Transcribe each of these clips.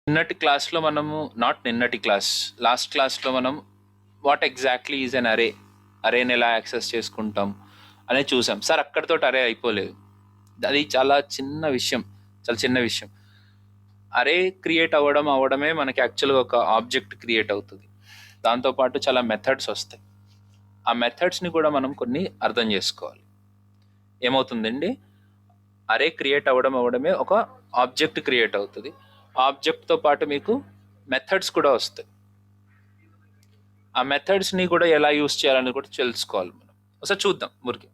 నిన్నటి క్లాస్లో మనము లాస్ట్ క్లాస్లో మనం వాట్ ఎగ్జాక్ట్లీ ఈజ్ అన్ అరేని ఎలా యాక్సెస్ చేసుకుంటాం అనేది చూసాం సార్. అక్కడితో అరే అయిపోలేదు, అది చాలా చిన్న విషయం. అరే క్రియేట్ అవ్వడమే మనకి యాక్చువల్గా ఒక ఆబ్జెక్ట్ క్రియేట్ అవుతుంది. దాంతోపాటు చాలా మెథడ్స్ వస్తాయి. ఆ మెథడ్స్ని కూడా మనం కొన్ని అర్థం చేసుకోవాలి. ఏమవుతుందండి, అరే క్రియేట్ అవ్వడమే ఒక ఆబ్జెక్ట్ క్రియేట్ అవుతుంది. ఆబ్జెక్ట్తో పాటు మీకు మెథడ్స్ కూడా వస్తాయి. ఆ మెథడ్స్ని కూడా ఎలా యూస్ చేయాలని కూడా తెలుసుకోవాలి మనం. ఒకసారి చూద్దాం మురికి.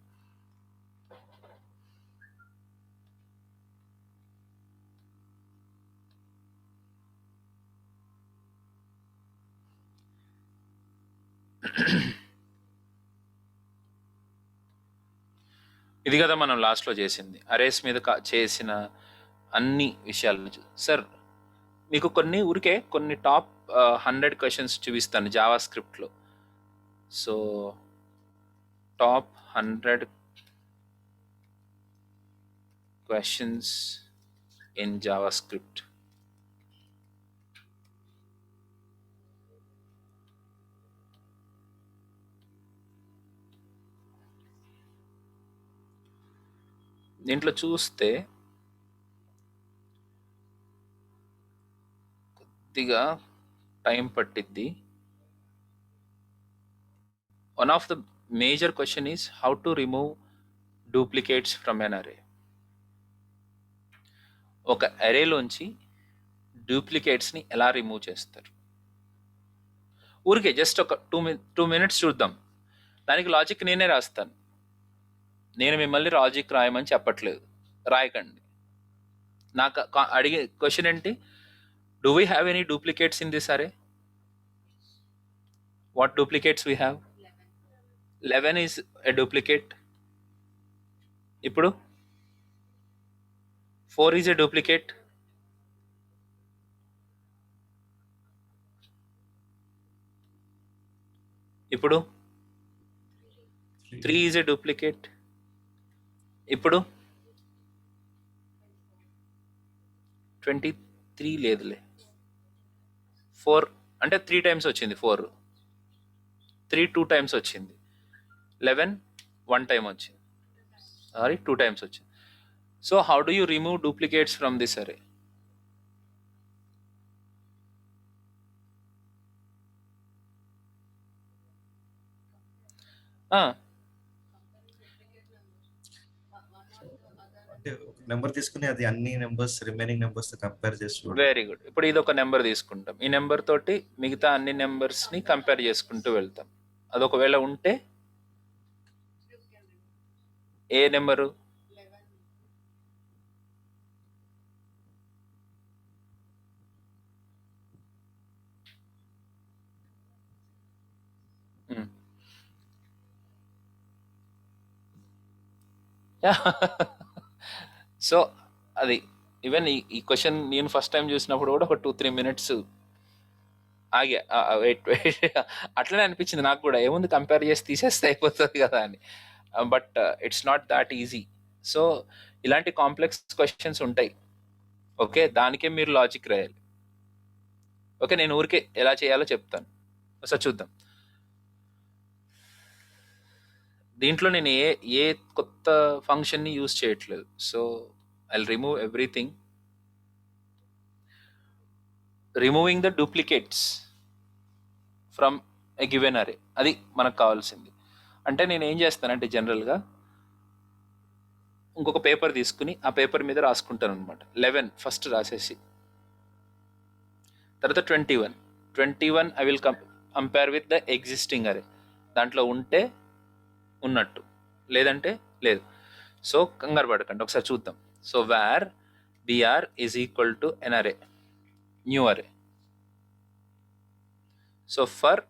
ఇది కదా మనం లాస్ట్లో చేసింది, అరేస్ మీద చేసిన అన్ని విషయాలను సార్ మీకు కొన్ని టాప్ 100 క్వశ్చన్స్ చూపిస్తాను జావా స్క్రిప్ట్లో. So top 100 questions in JavaScript. దీంట్లో చూస్తే కొద్దిగా టైం పట్టిద్ది. One of the major question is how to remove duplicates from an array. ఒక అరేలోంచి డూప్లికేట్స్ని ఎలా రిమూవ్ చేస్తారు? ఊరికే జస్ట్ ఒక 2 minutes చూద్దాం. దానికి లాజిక్ నేనే రాస్తాను. నేను మిమ్మల్ని లాజిక్ రాయమని చెప్పట్లేదు, రాయకండి. నాకు అడిగే క్వశ్చన్ ఏంటి, do we have any duplicates in this array? What duplicates we have? 11 is a duplicate. ఇప్పుడు 4 ఈజ్ ఎ డూప్లికేట్. ఇప్పుడు 3 ఈజ్ ఎ డూప్లికేట్. ఇప్పుడు 23 లేదులే, 4 అంటే 3 times వచ్చింది. 4 3 2 times వచ్చింది. 11 1 time వచ్చింది. సారీ 2 times వచ్చింది. So how do you remove duplicates from this అరే? నెంబర్ తీసుకుని అది అన్ని నెంబర్స్ రిమైనింగ్ నెంబర్స్ కంపేర్ చేసి వెరీ గుడ్. ఇప్పుడు ఇది ఒక నెంబర్ తీసుకుంటాం. ఈ నెంబర్ తోటి మిగతా అన్ని నెంబర్స్ని కంపేర్ చేసుకుంటూ వెళ్తాం. అది ఒకవేళ ఉంటే ఏ నెంబరు? సో అది ఈవెన్ ఈ క్వశ్చన్ నేను ఫస్ట్ టైం చూసినప్పుడు కూడా ఒక 2-3 minutes ఆగే వెయిట్ అట్లనే అనిపించింది నాకు కూడా. ఏముంది, కంపేర్ చేసి తీసేస్తే అయిపోతుంది కదా అని. But it's not that easy. So ఇలాంటి కాంప్లెక్స్ క్వశ్చన్స్ ఉంటాయి. ఓకే, దానికే మీరు లాజిక్ రాయాలి. ఓకే, నేను ఊరికే ఎలా చేయాలో చెప్తాను, ఒకసారి చూద్దాం. దీంట్లో నేను ఏ కొత్త ఫంక్షన్ని యూజ్ చేయట్లేదు. So I remove everything. Removing the duplicates from a given అరే, అది మనకు కావాల్సింది. అంటే నేను ఏం చేస్తానంటే జనరల్గా ఇంకొక పేపర్ తీసుకుని ఆ పేపర్ మీద రాసుకుంటాను అనమాట. 11 ఫస్ట్ రాసేసి, తర్వాత 21 I will compare with the existing అరే. దాంట్లో ఉంటే ఉన్నట్టు, లేదంటే లేదు. సో కంగారు పడకండి, ఒకసారి చూద్దాం. So where BR is equal to an array, new array. So for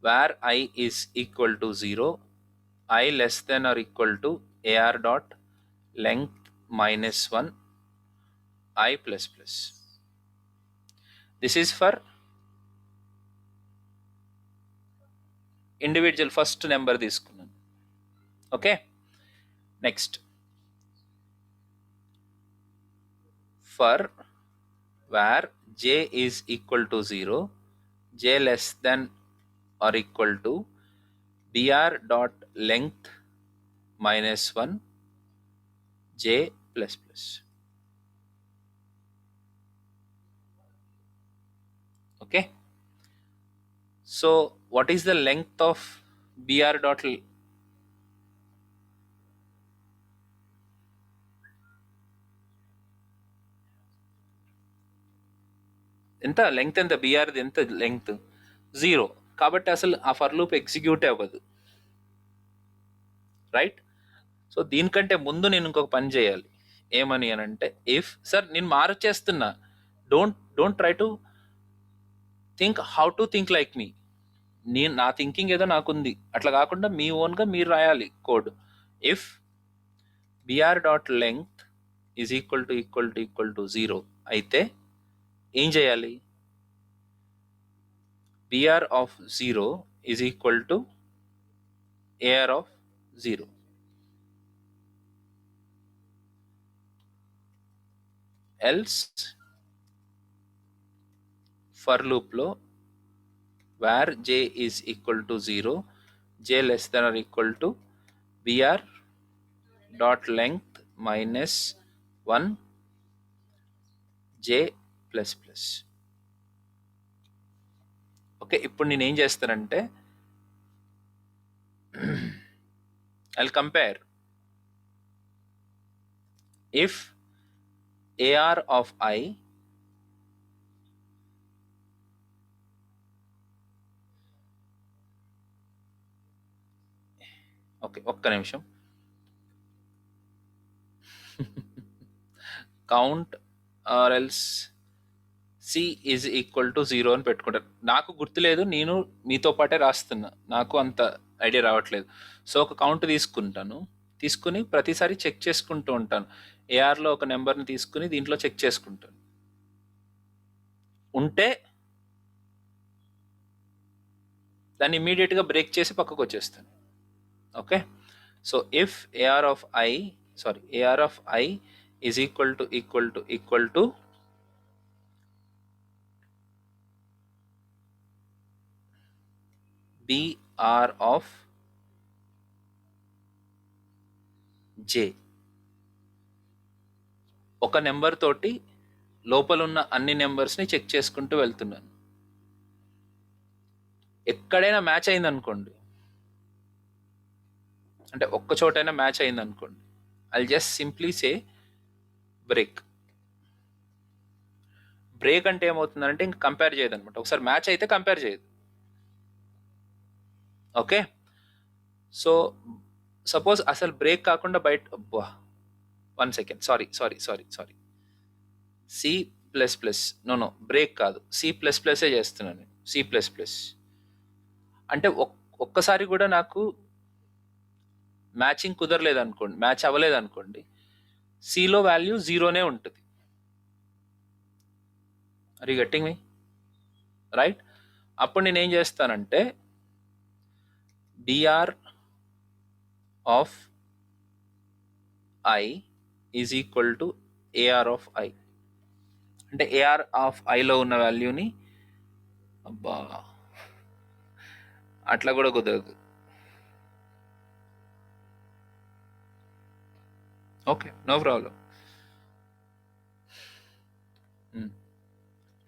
where I is equal to 0, I less than or equal to AR dot length minus 1 I plus plus. This is for individual first number తీసుకున్నాను. Okay, next for where j is equal to 0, j less than or equal to br dot length minus 1 j plus plus. Okay, so what is the length of br dot ఎంత length, ఎంత బీఆర్ది ఎంత length? 0. కాబట్టి అసలు ఆ for loop execute అవ్వదు, right? So దీనికంటే ముందు నేను ఇంకొక పని చేయాలి. ఏమని అని అంటే, ఇఫ్ సార్ నేను మార్చేస్తున్నా, don't try to think how to think like me. నా థింకింగ్ ఏదో నాకుంది, అట్లా కాకుండా మీ ఓన్గా మీరు రాయాలి code. If BR dot length is equal to 0 అయితే ఏం చేయాలి? br of 0 is equal to ar of 0. Else for loop లో where j is equal to 0, j less than or equal to br dot length minus 1 j plus plus. Okay, ఇప్పుడు నేను ఏం చేస్తానంటే I'll compare if ar of I okay ఒక్క నిమిషం, count R else C is equal to 0 అని పెట్టుకుంటాను. నాకు గుర్తులేదు, నేను మీతో పాటే రాస్తున్నా, నాకు అంత ఐడియా రావట్లేదు. సో ఒక కౌంట్ తీసుకుని ప్రతిసారి చెక్ చేసుకుంటూ ఉంటాను. ఏఆర్లో ఒక నెంబర్ని తీసుకుని దీంట్లో చెక్ చేసుకుంటాను. ఉంటే దాన్ని ఇమీడియట్గా బ్రేక్ చేసి పక్కకు వచ్చేస్తాను. Okay, so if AR of I is equal to br of j, ఒక నెంబర్ తోటి లోపల ఉన్న అన్ని నెంబర్స్ని చెక్ చేసుకుంటూ వెళ్తున్నాను. ఎక్కడైనా మ్యాచ్ అయింది అనుకోండి, అంటే ఒక్క చోటైనా మ్యాచ్ అయింది అనుకోండి, I just simply say break. Break అంటే ఏమవుతుందంటే ఇంకా కంపేర్ చేయదు అనమాట. ఒకసారి మ్యాచ్ అయితే కంపేర్ చేయదు. ఓకే, సో సపోజ్ అసలు బ్రేక్ కాకుండా బయట, 1 second, sorry, C plus plus, no break కాదు, సి ప్లస్ ప్లసే చేస్తున్నాను. సి ప్లస్ ప్లస్ అంటే ఒక్కసారి కూడా నాకు మ్యాచింగ్ కుదరలేదు అనుకోండి, మ్యాచ్ అవ్వలేదు అనుకోండి, సిలో వాల్యూ 0నే ఉంటుంది. Are you getting me right? అప్పుడు నేను ఏం చేస్తానంటే br of I is equal to ar of I. అంటే ar of Iలో ఉన్న వాల్యూని, అబ్బా అట్లా కూడా కుదరదు. Okay, no problem.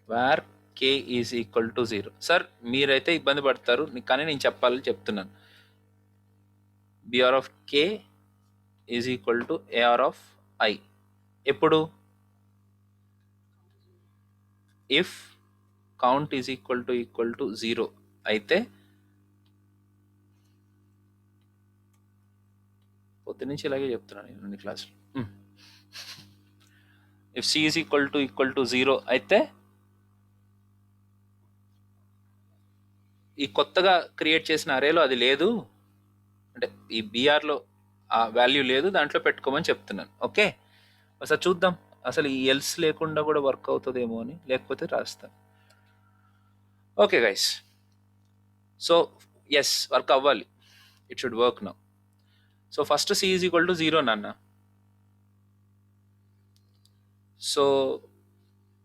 Where k is equal to 0. Sir మీరైతే ఇబ్బంది పడతారు, కానీ నేను చెప్తున్నాను. br of k is equal to ar of I ఎప్పుడు? If count is equal to 0 అయితే, పొద్దు నుంచి ఇలాగే చెప్తున్నాను నేను అన్ని క్లాసులు. If C is equal to 0 అయితే ఈ కొత్తగా క్రియేట్ చేసిన అరేలో అది లేదు, అంటే ఈ బీఆర్లో ఆ వాల్యూ లేదు, దాంట్లో పెట్టుకోమని చెప్తున్నాను. ఓకే, ఒకసారి చూద్దాం అసలు ఈ ఎల్స్ లేకుండా కూడా వర్క్ అవుతుందేమో అని, లేకపోతే రాస్తాను. Okay guys, so yes work అవ్వాలి, it should work now. So first C is equal to 0 నాన్న. సో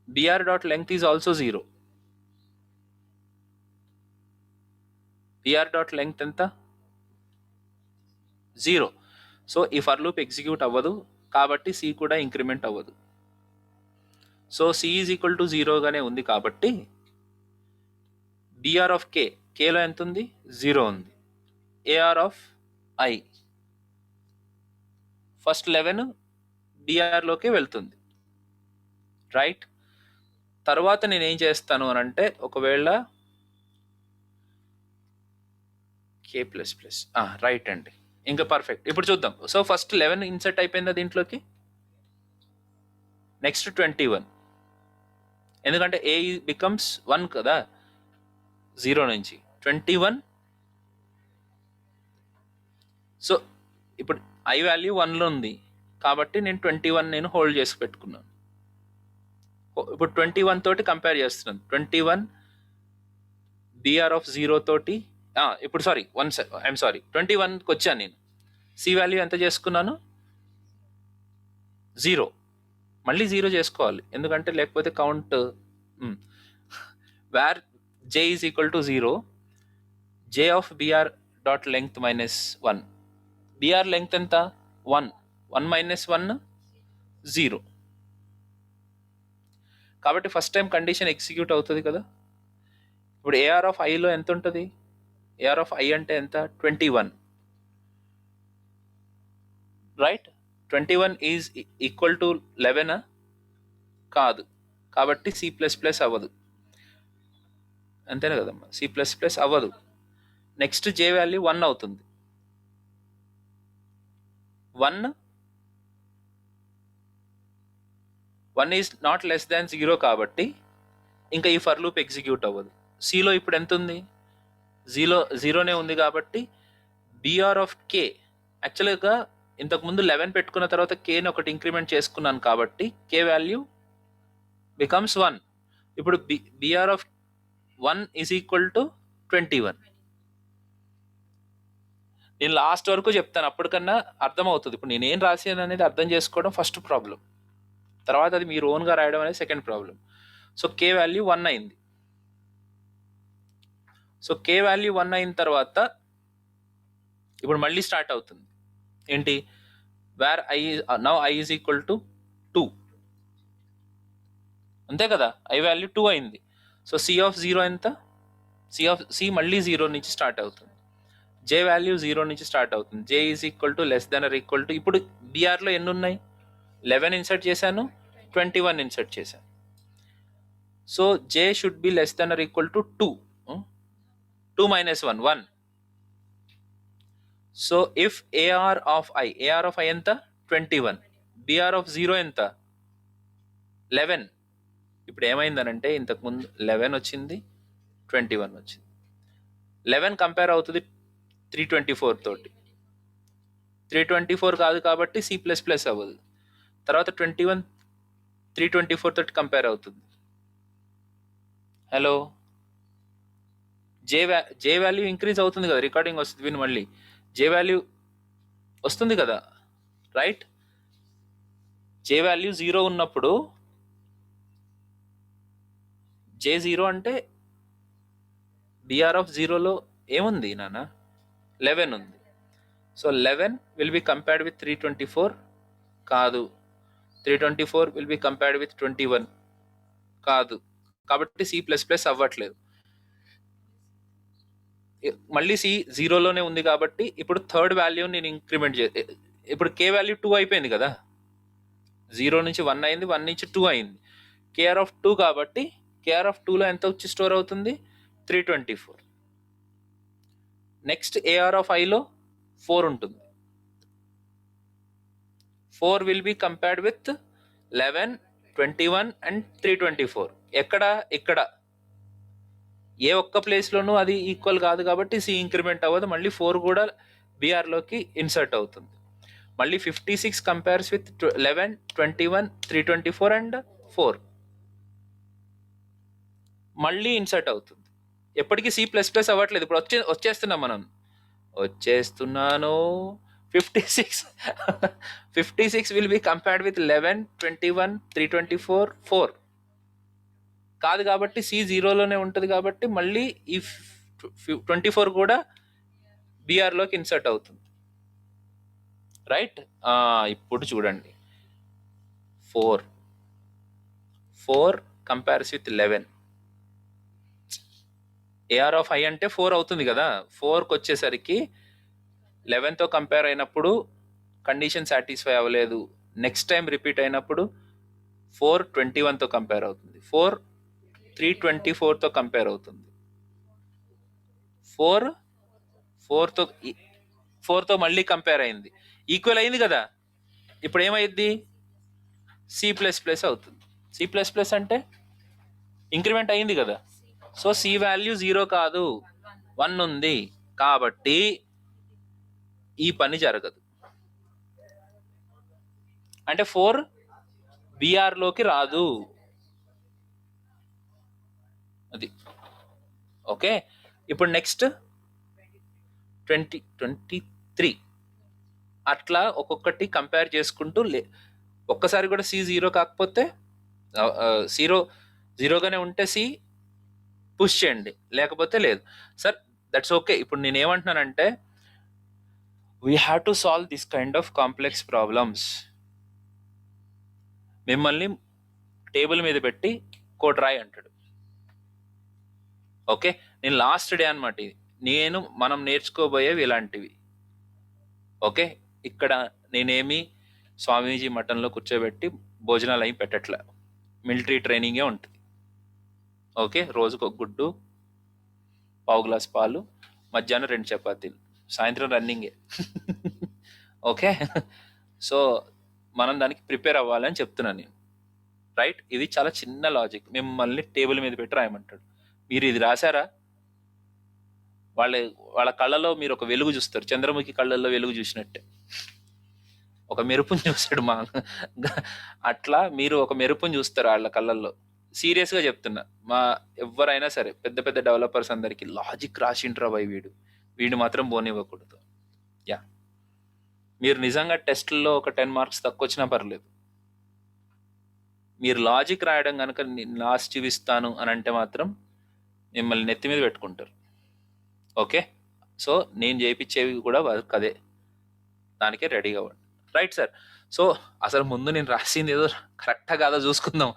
br dot length is also 0. br dot length ఎంత 0. సో ఈ ఫర్ లూప్ ఎగ్జిక్యూట్ అవ్వదు కాబట్టి సి కూడా ఇంక్రిమెంట్ అవ్వదు. So C is equal to 0గానే ఉంది కాబట్టి బిఆర్ ఆఫ్ కే, కేలో ఎంత ఉంది 0 ఉంది. ఏఆర్ ఆఫ్ ఐ ఫస్ట్ 11 బిఆర్లోకి వెళ్తుంది, రైట్. తర్వాత నేను ఏం చేస్తాను అని అంటే, ఒకవేళ కే ప్లస్ ప్లస్ రైట్ అండి, ఇంకా పర్ఫెక్ట్. ఇప్పుడు చూద్దాం. సో ఫస్ట్ 11 ఇన్సర్ట్ అయిపోయిందా దీంట్లోకి, నెక్స్ట్ 21, ఎందుకంటే ఏ బికమ్స్ 1 కదా 0 నుంచి 21. సో ఇప్పుడు ఐ వాల్యూ 1లో ఉంది కాబట్టి నేను 21 నేను హోల్డ్ చేసి పెట్టుకున్నాను. ఇప్పుడు 21 తోటి కంపేర్ చేస్తున్నాను. 21 బిఆర్ ఆఫ్ 0 తోటి ఇప్పుడు ఐఎమ్ సారీ 21కి వచ్చాను నేను. సి వాల్యూ ఎంత చేసుకున్నాను 0. మళ్ళీ 0 చేసుకోవాలి ఎందుకంటే లేకపోతే count. Where J is equal to 0, J of BR dot length minus 1. బిఆర్ లెంగ్త్ ఎంత 1, 1 మైనస్ 1 0. కాబట్టి ఫస్ట్ టైం కండిషన్ ఎగ్జిక్యూట్ అవుతుంది కదా. ఇప్పుడు ఏఆర్ ఆఫ్ ఐలో ఎంత ఉంటుంది, ఏఆర్ ఆఫ్ ఐ అంటే ఎంత 21, రైట్. 21 ఈజ్ ఈక్వల్ టు 11 కాదు కాబట్టి సి ప్లస్ ప్లస్ అవ్వదు, అంతేనా కదమ్మా, సి ప్లస్ ప్లస్ అవ్వదు. నెక్స్ట్ జే వాల్యూ 1 అవుతుంది. 1 ఈజ్ నాట్ లెస్ దాన్ 0 కాబట్టి ఇంకా ఈ ఫర్ లూప్ ఎగ్జిక్యూట్ అవ్వదు. సిలో ఇప్పుడు ఎంత ఉంది 0నే ఉంది కాబట్టి బిఆర్ ఆఫ్ కే, యాక్చువల్గా ఇంతకుముందు 11 పెట్టుకున్న తర్వాత కేని ఒకటి ఇంక్రిమెంట్ చేసుకున్నాను కాబట్టి కే వాల్యూ బికమ్స్ 1. ఇప్పుడు BR of 1 is equal to 21. నేను లాస్ట్ వరకు చెప్తాను, అప్పటికన్నా అర్థమవుతుంది. ఇప్పుడు నేనేం రాసాను అనేది అర్థం చేసుకోవడం ఫస్ట్ ప్రాబ్లం, తర్వాత అది మీరు ఓన్గా రాయడం అనేది సెకండ్ ప్రాబ్లం. సో కే వాల్యూ 1 అయింది. సో కే వాల్యూ 1 అయిన తర్వాత ఇప్పుడు మళ్ళీ స్టార్ట్ అవుతుంది ఏంటి, where I now I is equal to 2, అంతే కదా. ఐ వాల్యూ 2 అయింది. సో సి ఆఫ్ 0 ఎంత, సి మళ్ళీ 0 నుంచి స్టార్ట్ అవుతుంది. జే వాల్యూ 0 నుంచి స్టార్ట్ అవుతుంది. J is equal to less than are equal to, ఇప్పుడు బిఆర్లో ఎన్ని ఉన్నాయి 11 ఇన్సర్ట్ చేశాను, 21 ఇన్సర్ట్ చేశాను. So j should be less than are equal to 2, 2 minus 1 1. So if AR of i ఎంత 21, బిఆర్ ఆఫ్ 0 ఎంత 11. ఇప్పుడు ఏమైందనంటే ఇంతకుముందు 11 వచ్చింది, 21 వచ్చింది. 11 కంపేర్ అవుతుంది 324 తోటి, 324 కాదు కాబట్టి సి ప్లస్ ప్లస్ అవ్వదు. తర్వాత 21 324 తోటి కంపేర్ అవుతుంది. హలో, జే వాల్యూ ఇంక్రీజ్ అవుతుంది కదా, రికార్డింగ్ వస్తుంది విని మళ్ళీ జే వాల్యూ వస్తుంది కదా, రైట్. జే వాల్యూ 0 ఉన్నప్పుడు జే 0 అంటే బిఆర్ ఆఫ్ 0లో ఏముంది నాన్న 11 ఉంది. So 11 will be compared with 324 కాదు, 324 విల్ బి కంపేర్డ్ విత్ 21 కాదు, కాబట్టి సి ప్లస్ ప్లస్ అవ్వట్లేదు. మళ్ళీ సి 0లోనే ఉంది కాబట్టి ఇప్పుడు థర్డ్ వాల్యూ నేను ఇంక్రిమెంట్ ఇప్పుడు కే వాల్యూ 2 అయిపోయింది కదా, 0 నుంచి 1 అయింది, 1 నుంచి 2 అయింది. కేఆర్ ఆఫ్ 2 కాబట్టి కేఆర్ ఆఫ్ 2లో ఎంత వచ్చి స్టోర్ అవుతుంది 324. నెక్స్ట్ ఏఆర్ ఆఫ్ ఐలో 4 ఉంటుంది. 4 will be compared with 11 21 and 324. ఇక్కడ ఏ ఒక్క ప్లేస్లోనూ అది ఈక్వల్ కాదు కాబట్టి సి ఇంక్రిమెంట్ అవ్వదు. మళ్ళీ 4 కూడా బిఆర్లోకి ఇన్సర్ట్ అవుతుంది. మళ్ళీ 56 కంపేర్స్ విత్ 11 21 324 అండ్ 4 మళ్ళీ ఇన్సర్ట్ అవుతుంది. ఎప్పటికీ సి ప్లస్ ప్లస్ అవ్వట్లేదు. ఇప్పుడు వచ్చేస్తున్నాం మనం, వచ్చేస్తున్నాను. 56 56 will be compared with 11, 21, 324, 4 కాదు కాబట్టి సి జీరోలోనే ఉంటుంది కాబట్టి మళ్ళీ ఈ 24 కూడా బీఆర్లోకి ఇన్సర్ట్ అవుతుంది, రైట్. ఇప్పుడు చూడండి, 4 4 compares with 11, AR of i అంటే 4 అవుతుంది కదా. 4కి వచ్చేసరికి 11తో కంపేర్ అయినప్పుడు కండిషన్ సాటిస్ఫై అవ్వలేదు. నెక్స్ట్ టైం రిపీట్ అయినప్పుడు 4 21తో కంపేర్ అవుతుంది, 4 324తో కంపేర్ అవుతుంది, 4 4తో 4తో మళ్ళీ కంపేర్ అయింది, ఈక్వల్ అయింది కదా. ఇప్పుడు ఏమైంది, సి ప్లస్ ప్లస్ అవుతుంది. సి ప్లస్ ప్లస్ అంటే ఇంక్రిమెంట్ అయింది కదా. సో సి వాల్యూ 0 కాదు, 1 ఉంది కాబట్టి ఈ పని జరగదు. అంటే 4 బీఆర్లోకి రాదు, అది ఓకే. ఇప్పుడు నెక్స్ట్ 23 అట్లా ఒక్కొక్కటి కంపేర్ చేసుకుంటూ ఒక్కసారి కూడా సి 0 కాకపోతే జీరోగానే ఉంటే సి పుష్ చేయండి, లేకపోతే లేదు. Sir that's okay. ఇప్పుడు నేను ఏమంటున్నానంటే we have to solve this kind of complex problems. మిమ్మల్ని టేబుల్ మీద పెట్టి కోట్ రాయి అంటాడు, ఓకే. నేను లాస్ట్ డే అనమాట ఇది, మనం నేర్చుకోబోయేవి ఇలాంటివి, ఓకే. ఇక్కడ నేనేమి స్వామీజీ మఠంలో కూర్చోబెట్టి భోజనాలు అవి పెట్టట్లే, మిలిటరీ ట్రైనింగే ఉంటుంది, ఓకే. రోజుకు ఒక గుడ్డు, పావు గ్లాస్ పాలు, మధ్యాహ్నం 2 చపాతీలు, సాయంత్రం రన్నింగే ఓకే. సో మనం దానికి ప్రిపేర్ అవ్వాలని చెప్తున్నాను నేను, రైట్. ఇది చాలా చిన్న లాజిక్. మిమ్మల్ని టేబుల్ మీద పెట్టి రాయమంటాడు, మీరు ఇది రాశారా, వాళ్ళ కళ్ళలో మీరు ఒక వెలుగు చూస్తారు, చంద్రముఖి కళ్ళల్లో వెలుగు చూసినట్టే, ఒక మెరుపుని చూస్తాడు అట్లా మీరు ఒక మెరుపుని చూస్తారు వాళ్ళ కళ్ళల్లో. సీరియస్గా చెప్తున్నా, ఎవరైనా సరే పెద్ద పెద్ద డెవలపర్స్ అందరికి లాజిక్ రాసిండ్రా బై వీడు మాత్రం పోనివ్వకూడదు. యా, మీరు నిజంగా టెస్ట్లో ఒక 10 మార్క్స్ తక్కువ వచ్చినా పర్లేదు, మీరు లాజిక్ రాయడం కనుక లాస్ట్ చూపిస్తాను అని అంటే మాత్రం మిమ్మల్ని నెత్తి మీద పెట్టుకుంటారు, ఓకే. సో నేను చేయించేవి కూడా వర్క్ అదే, దానికే రెడీగా అవ్వండి, రైట్ సార్. సో అసలు ముందు నేను రాసింది ఏదో కరెక్టా కాదో చూసుకుందాం,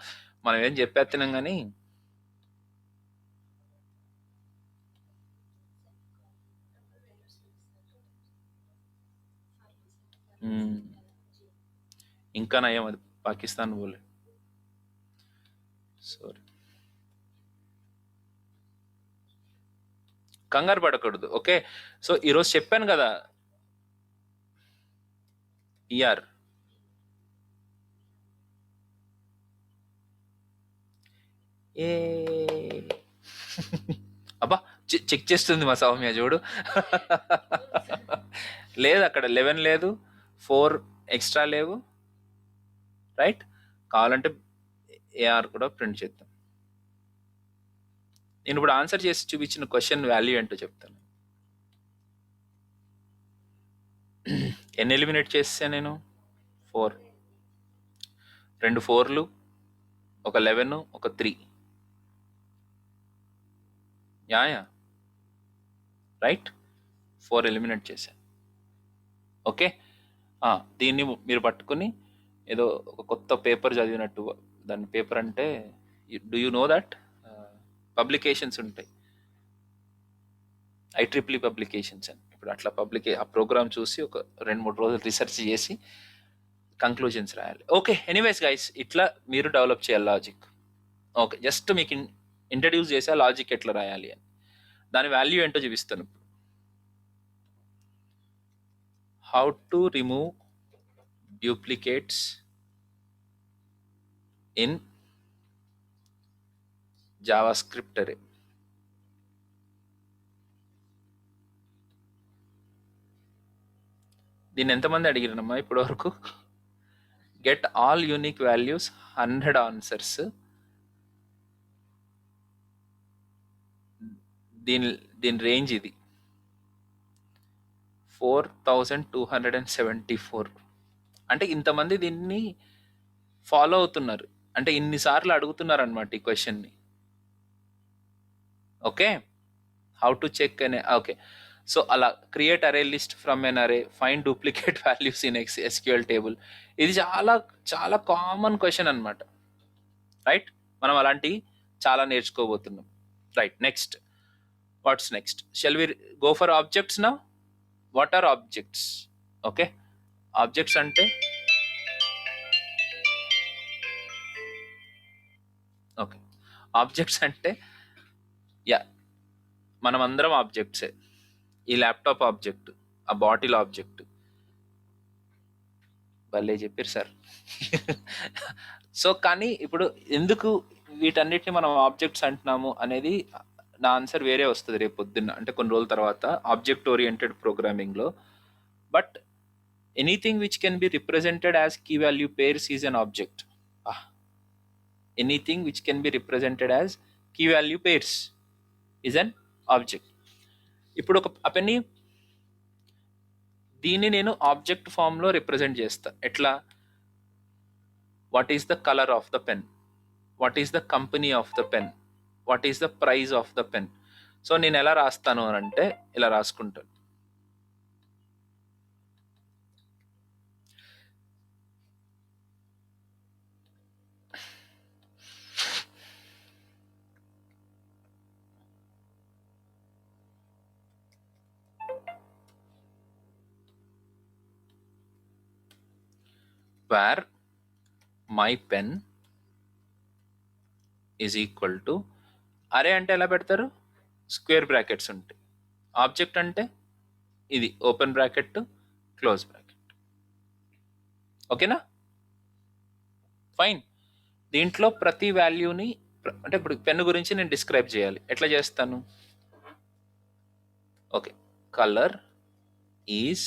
మనం ఏం చెప్పేస్తున్నాం కానీ. ఇంకా నయం అది పాకిస్తాన్ పోలే, సారీ. కంగారు పడకూడదు, ఓకే. సో ఈరోజు చెప్పాను కదా, ఈఆర్ ఏ అబ్బా చెక్ చేస్తుంది మా సౌమ్య చూడు లేదు అక్కడ 11 లేదు, 4 ఎక్స్ట్రా లేవు, రైట్. కావాలంటే ఏఆర్ కూడా ప్రింట్ చేద్దాం. నేను ఇప్పుడు ఆన్సర్ చేసి చూపించిన క్వశ్చన్ వాల్యూ ఏంటో చెప్తాను. ఎన్ని ఎలిమినేట్ చేస్తే నేను 4, 2 4లు, ఒక 11, ఒక 3, యా రైట్, 4 ఎలిమినేట్ చేశాను, ఓకే. దీన్ని మీరు పట్టుకుని ఏదో ఒక కొత్త పేపర్ చదివినట్టు, దాని పేపర్ అంటే do you know that publications ఉంటాయి, IEEE పబ్లికేషన్స్ అని. ఇప్పుడు అట్లా ఆ ప్రోగ్రామ్ చూసి ఒక 2-3 రోజులు రీసెర్చ్ చేసి కంక్లూజన్స్ రాయాలి, ఓకే. ఎనీవేస్ గైస్, ఇట్లా మీరు డెవలప్ చేయాలి లాజిక్, ఓకే. జస్ట్ మీకు ఇంట్రడ్యూస్ చేసే లాజిక్ ఎట్లా రాయాలి అని, దాని వాల్యూ ఏంటో చూపిస్తాను. How to remove duplicates in JavaScript అరే. దీన్ని ఎంతమంది అడిగిరమ్మా ఇప్పటి వరకు? Get all unique values, 100 answers. దీని రేంజ్ ఇది 4274. అంటే ఇంతమంది దీన్ని ఫాలో అవుతున్నారు, అంటే ఇన్నిసార్లు అడుగుతున్నారు అనమాట ఈ క్వశ్చన్ని. ఓకే, హౌ టు చెక్ అనే. ఓకే, సో అలా క్రియేట్ అరే లిస్ట్ ఫ్రమ్ ఎన్ అరే, find duplicate values in SQL table. ఇది చాలా చాలా కామన్ క్వశ్చన్ అనమాట. రైట్, మనం అలాంటివి చాలా నేర్చుకోబోతున్నాం. Right, next, what's next? Shall we go for objects now? What are objects? Okay, objects అంటే ఓకే, ఆబ్జెక్ట్స్ అంటే యా, మనం అందరం ఆబ్జెక్ట్సే. ఈ ల్యాప్టాప్ ఆబ్జెక్ట్, ఆ బాటిల్ ఆబ్జెక్ట్. భలే చెప్పారు సార్. సో కానీ ఇప్పుడు ఎందుకు వీటన్నిటిని మనం ఆబ్జెక్ట్స్ అంటున్నాము అనేది నా ఆన్సర్ వేరే వస్తుంది రేపు పొద్దున్న, అంటే కొన్ని రోజుల తర్వాత, ఆబ్జెక్ట్ ఓరియంటెడ్ ప్రోగ్రామింగ్లో. But anything which can be represented as key value pairs is an object. Anything which can be represented as key value pairs is an object. ఇప్పుడు ఒక పెన్ని, దీన్ని నేను ఆబ్జెక్ట్ ఫామ్లో రిప్రజెంట్ చేస్తా. ఎట్లా? What is the colour of the pen, what is the company of the pen, what is the price of the pen. So నేను ఎలా రాస్తాను అని అంటే ఇలా రాసుకుంటాను. Var my pen is equal to, అరే అంటే ఎలా పెడతారు? స్క్వేర్ బ్రాకెట్స్ ఉంటాయి. ఆబ్జెక్ట్ అంటే ఇది ఓపెన్ బ్రాకెట్, క్లోజ్ బ్రాకెట్. ఓకేనా? ఫైన్. దీంట్లో ప్రతి వాల్యూని, అంటే ఇప్పుడు పెన్ గురించి నేను డిస్క్రైబ్ చేయాలి. ఎట్లా చేస్తాను? Okay, colour is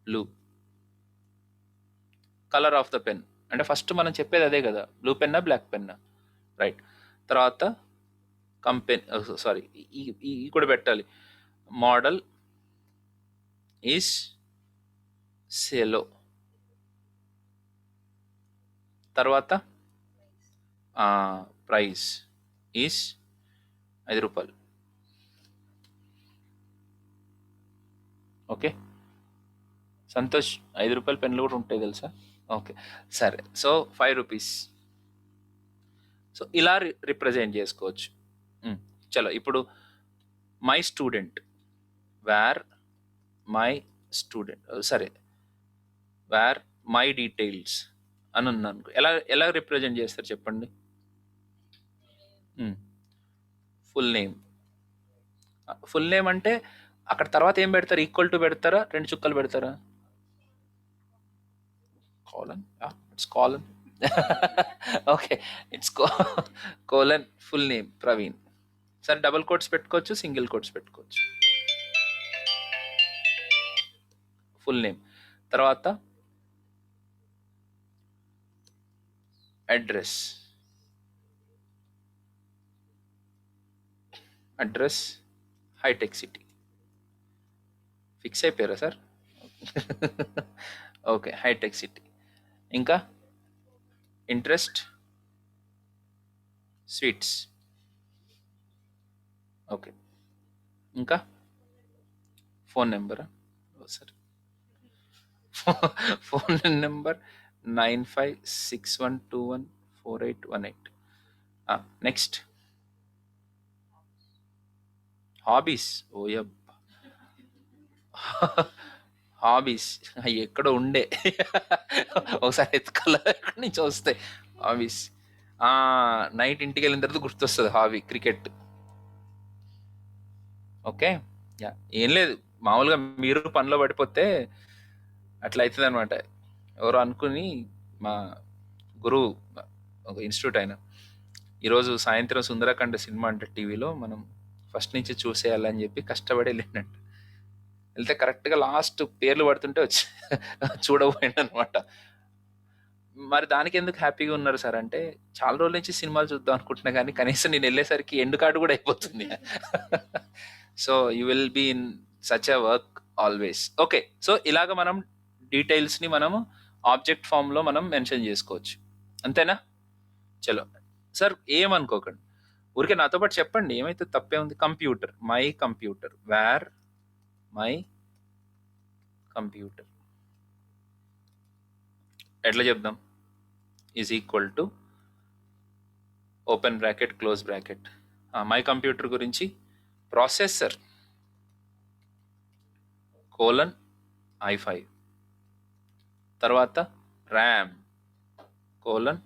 blue. Colour of the pen అంటే ఫస్ట్ మనం చెప్పేది అదే కదా, బ్లూ పెన్నా బ్లాక్ పెన్నా. రైట్, తర్వాత కంపెనీ, సారీ ఈ కూడా పెట్టాలి. Model is Cello. తర్వాత ప్రైస్ ఈజ్ 5 రూపాయలు. ఓకే, సంతోష్ 5 రూపాయల పెన్లు కూడా ఉంటాయి తెలుసా? ఓకే, సరే. So 5 rupees. సో ఇలా రిప్రజెంట్ చేసుకోవచ్చు. చలో, ఇప్పుడు my student, var my student, సరే, వేర్ మై డీటెయిల్స్ అని ఉన్నాను. ఎలా ఎలా రిప్రజెంట్ చేస్తారు చెప్పండి? Full name. ఫుల్ నేమ్ అంటే అక్కడ తర్వాత ఏం పెడతారు? ఈక్వల్ టు పెడతారా, 2 చుక్కలు పెడతారా? Colon, it's colon. Okay, it's colon, full name Praveen. సరే, డబుల్ కోట్స్ పెట్టుకోవచ్చు, సింగిల్ కోట్స్ పెట్టుకోవచ్చు. Full name. తర్వాత అడ్రస్, అడ్రస్ హైటెక్ సిటీ. ఫిక్స్ అయిపోయారా సార్? ఓకే, హైటెక్ సిటీ. ఇంకా ఇంట్రెస్ట్ స్వీట్స్. ఓకే, ఇంకా ఫోన్ నెంబరా? సరే, ఫోన్ నెంబర్ 9561214818. Next, hobbies. ఓయబ్బ, హాబీస్ అవి ఎక్కడో ఉండే. ఒకసారి ఎత్తుకల ఎక్కడి నుంచి వస్తాయి హాబీస్. నైట్ ఇంటికి వెళ్ళిన తర్వాత గుర్తొస్తుంది హాబీ, క్రికెట్. ఓకే, యా, ఏం లేదు, మామూలుగా మీరు పనిలో పడిపోతే అట్లా అవుతుంది అనమాట. ఎవరో అనుకుని మా గురువు, ఒక ఇన్స్టిట్యూట్ ఆయన, ఈరోజు సాయంత్రం సుందరకాండ సినిమా అంటే టీవీలో మనం ఫస్ట్ నుంచి చూసేయాలని చెప్పి కష్టపడి వెళ్ళిండంట. వెళ్తే కరెక్ట్గా లాస్ట్ పేర్లు పడుతుంటే వచ్చి చూడబోయింది అనమాట. మరి దానికి ఎందుకు హ్యాపీగా ఉన్నారు సార్ అంటే, చాలా రోజుల నుంచి సినిమాలు చూద్దాం అనుకుంటున్నా కానీ కనీసం నేను వెళ్ళేసరికి ఎండ్ కార్డు కూడా అయిపోతుంది. So you will be in such a work always. Okay. So ఇలాగ మనం డీటెయిల్స్ని మనము ఆబ్జెక్ట్ ఫామ్లో మనం మెన్షన్ చేసుకోవచ్చు. అంతేనా? చలో సార్ ఏమనుకోకండి, ఊరికే నాతో పాటు చెప్పండి, ఏమైతే తప్పే ఉంది. Computer, my computer, var my computer ఎట్లా చెప్దాం? Is equal to open bracket close bracket. My computer గురించి ప్రాసెసర్ కోలన్ i5, తర్వాత ర్యామ్ కోలన్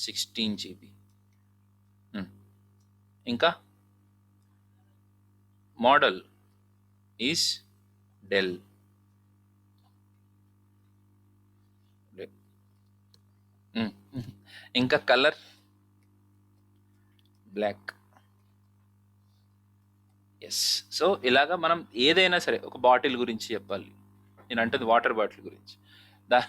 16 GB, ఇంకా మోడల్ ఈజ్ డెల్, ఇంకా కలర్ బ్లాక్. ఎస్. సో ఇలాగా మనం ఏదైనా సరే ఒక బాటిల్ గురించి చెప్పాలి, నేను అంటుంది వాటర్ బాటిల్ గురించి. దా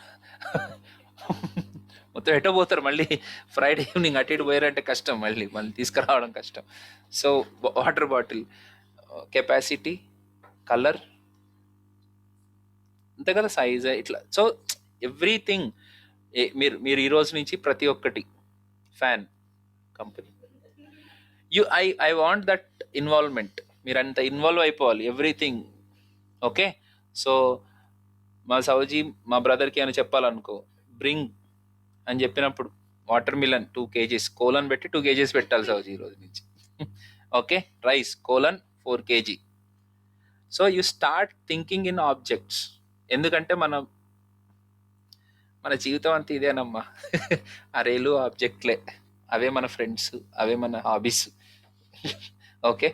మొత్తం ఎటో పోతారు మళ్ళీ, ఫ్రైడే ఈవినింగ్ అటు ఇటు పోయారంటే కష్టం, మళ్ళీ తీసుకురావడం కష్టం. So water bottle capacity, colour, అంతే కదా, సైజ్, ఇట్లా. సో ఎవ్రీథింగ్ మీరు మీరు ఈ రోజు నుంచి ప్రతి ఒక్కటి fan company, I want that involvement. మీరు అంత ఇన్వాల్వ్ అయిపోవాలి ఎవ్రీథింగ్. ఓకే. సో మా సౌజీ మా బ్రదర్కి అని చెప్పాలనుకో, బ్రింగ్ అని చెప్పినప్పుడు వాటర్ మిలన్ 2 kgs కోలన్ పెట్టి 2 kgs పెట్టాలి సౌజీ ఈ రోజు నుంచి. Okay. Rice colon 4 kg. So you start thinking in objects. ఎందుకంటే మన జీవితం అంతా ఇదేనమ్మా. అరేలు ఆబ్జెక్ట్లే, అవే మన ఫ్రెండ్స్, అవే మన hobbies. Okay.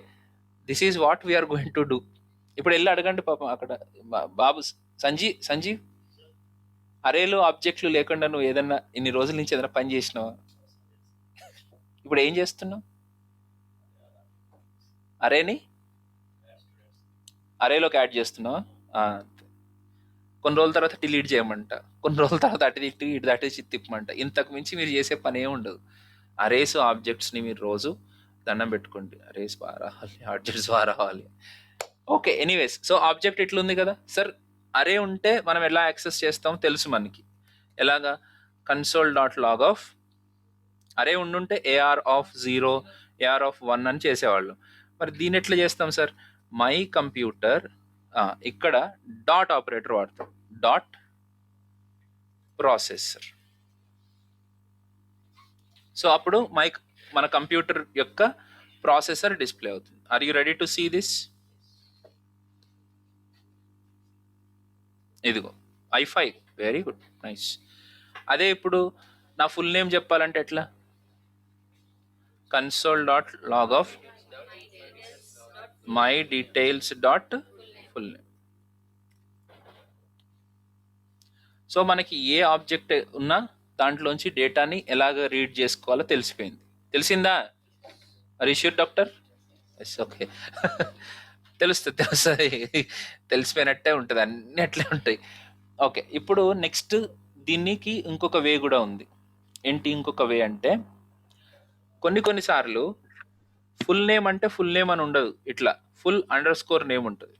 This is what we are going to do. ఇప్పుడు వెళ్ళి అడగండి పాపం అక్కడ బాబు సంజీవ్, అరేలు ఆబ్జెక్ట్లు లేకుండా నువ్వు ఏదన్నా ఇన్ని రోజుల నుంచి ఏదైనా పని చేసినావా? ఇప్పుడు ఏం చేస్తున్నావు? అరేని అరేలోకి యాడ్ చేస్తున్నావా? కొన్ని రోజుల తర్వాత డిలీట్ చేయమంట, కొన్ని రోజుల తర్వాత అటు తిట్టి ఇటు దాటి తిప్పమంట. ఇంతకు మించి మీరు చేసే పని ఏమి ఉండదు. అరేస్ ఆబ్జెక్ట్స్ని మీరు రోజు దండం పెట్టుకోండి, అరేస్ బాగా రావాలి, ఆబ్జెక్ట్స్ బాగా రావాలి. ఓకే. ఎనీవేస్, సో ఆబ్జెక్ట్ ఇట్లుంది కదా సార్. అరే ఉంటే మనం ఎలా యాక్సెస్ చేస్తాం తెలుసు మనకి. ఎలాగా? console.log ఆఫ్ అరే ఉండుంటే AR ఆఫ్ 0, AR ఆఫ్ 1 అని చేసేవాళ్ళు. మరి దీన్ని ఎట్లా చేస్తాం సార్? మై కంప్యూటర్, ఇక్కడ డాట్ ఆపరేటర్ వాడతాం, డాట్ ప్రాసెసర్. సో అప్పుడు మన కంప్యూటర్ యొక్క ప్రాసెసర్ డిస్ప్లే అవుతుంది. Are you ready to see this? ఇదిగో i5, వెరీ గుడ్, నైస్. అదే ఇప్పుడు నా ఫుల్ నేమ్ చెప్పాలంటే ఎట్లా? console.log of my details dot full name. So మనకి ఏ ఆబ్జెక్ట్ ఉన్నా దాంట్లోంచి డేటాని ఎలాగ రీడ్ చేసుకోవాలో తెలిసిపోయింది. తెలిసిందా? రిష్యూర్ డాక్టర్? ఎస్. ఓకే. తెలుస్తుంది, తెలిసిపోయినట్టే ఉంటుంది, అన్నీ అట్లే ఉంటాయి. ఓకే. ఇప్పుడు నెక్స్ట్ దీనికి ఇంకొక వే కూడా ఉంది. ఏంటి ఇంకొక వే అంటే, కొన్నిసార్లు ఫుల్ నేమ్ అంటే ఫుల్ నేమ్ అని ఉండదు, ఇట్లా full_name నేమ్ ఉంటుంది.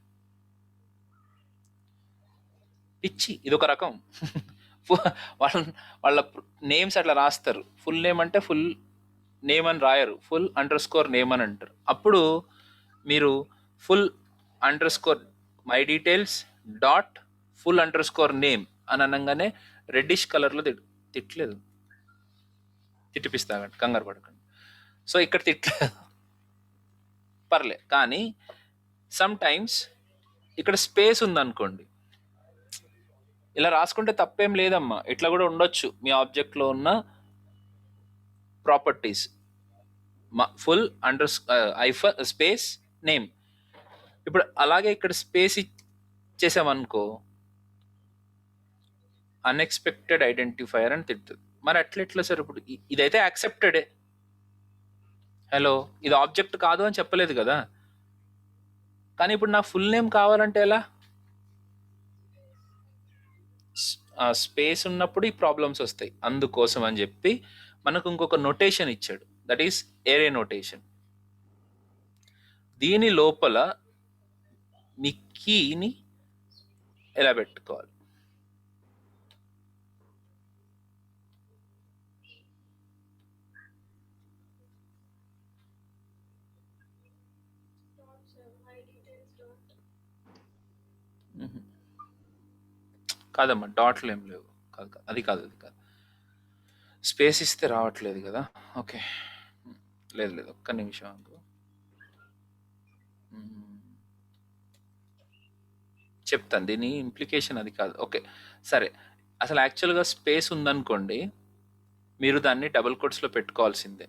పిచ్చి, ఇదొక రకం. వాళ్ళ నేమ్స్ అట్లా రాస్తారు. ఫుల్ నేమ్ అంటే ఫుల్ నేమ్ అని రాయరు, full_name అని అంటారు. అప్పుడు మీరు full_ my details dot full_name అని అనగానే రెడ్డిష్ కలర్లో తిట్టలేదు, తిట్టిపిస్తాగండి, కంగారు పడకండి. సో ఇక్కడ పర్లే. కానీ సమ్ టైమ్స్ ఇక్కడ స్పేస్ ఉందనుకోండి, ఇలా రాసుకుంటే తప్పేం లేదమ్మా, ఇట్లా కూడా ఉండొచ్చు. మీ ఆబ్జెక్ట్లో ఉన్న ప్రాపర్టీస్ స్పేస్ నేమ్. ఇప్పుడు అలాగే ఇక్కడ స్పేస్ ఇచ్చేసామనుకో, అన్ఎక్స్పెక్టెడ్ ఐడెంటిఫైయర్ అని తిడుతుంది. మరి ఎట్లా సార్? ఇప్పుడు ఇదైతే యాక్సెప్టెడే. హలో, ఇది ఆబ్జెక్ట్ కాదు అని చెప్పలేదు కదా. కానీ ఇప్పుడు నా ఫుల్ నేమ్ కావాలంటే ఎలా? స్పేస్ ఉన్నప్పుడు ఈ ప్రాబ్లమ్స్ వస్తాయి. అందుకోసం అని చెప్పి మనకు ఇంకొక నొటేషన్ ఇచ్చాడు, దట్ ఈస్ ఏరే నొటేషన్. దీని లోపల కీని ఎలా పెట్టుకోవాలి. కాదమ్మా, డాట్లు ఏం లేవు. కాదు, అది కాదు. స్పేస్ ఇస్తే రావట్లేదు కదా. ఓకే, లేదు, ఒక్క నిమిషం ఆగు. చెప్తాను, దీని ఇంప్లికేషన్ అది కాదు. ఓకే, సరే. అసలు యాక్చువల్గా స్పేస్ ఉందనుకోండి, మీరు దాన్ని డబుల్ కోట్స్లో పెట్టుకోవాల్సిందే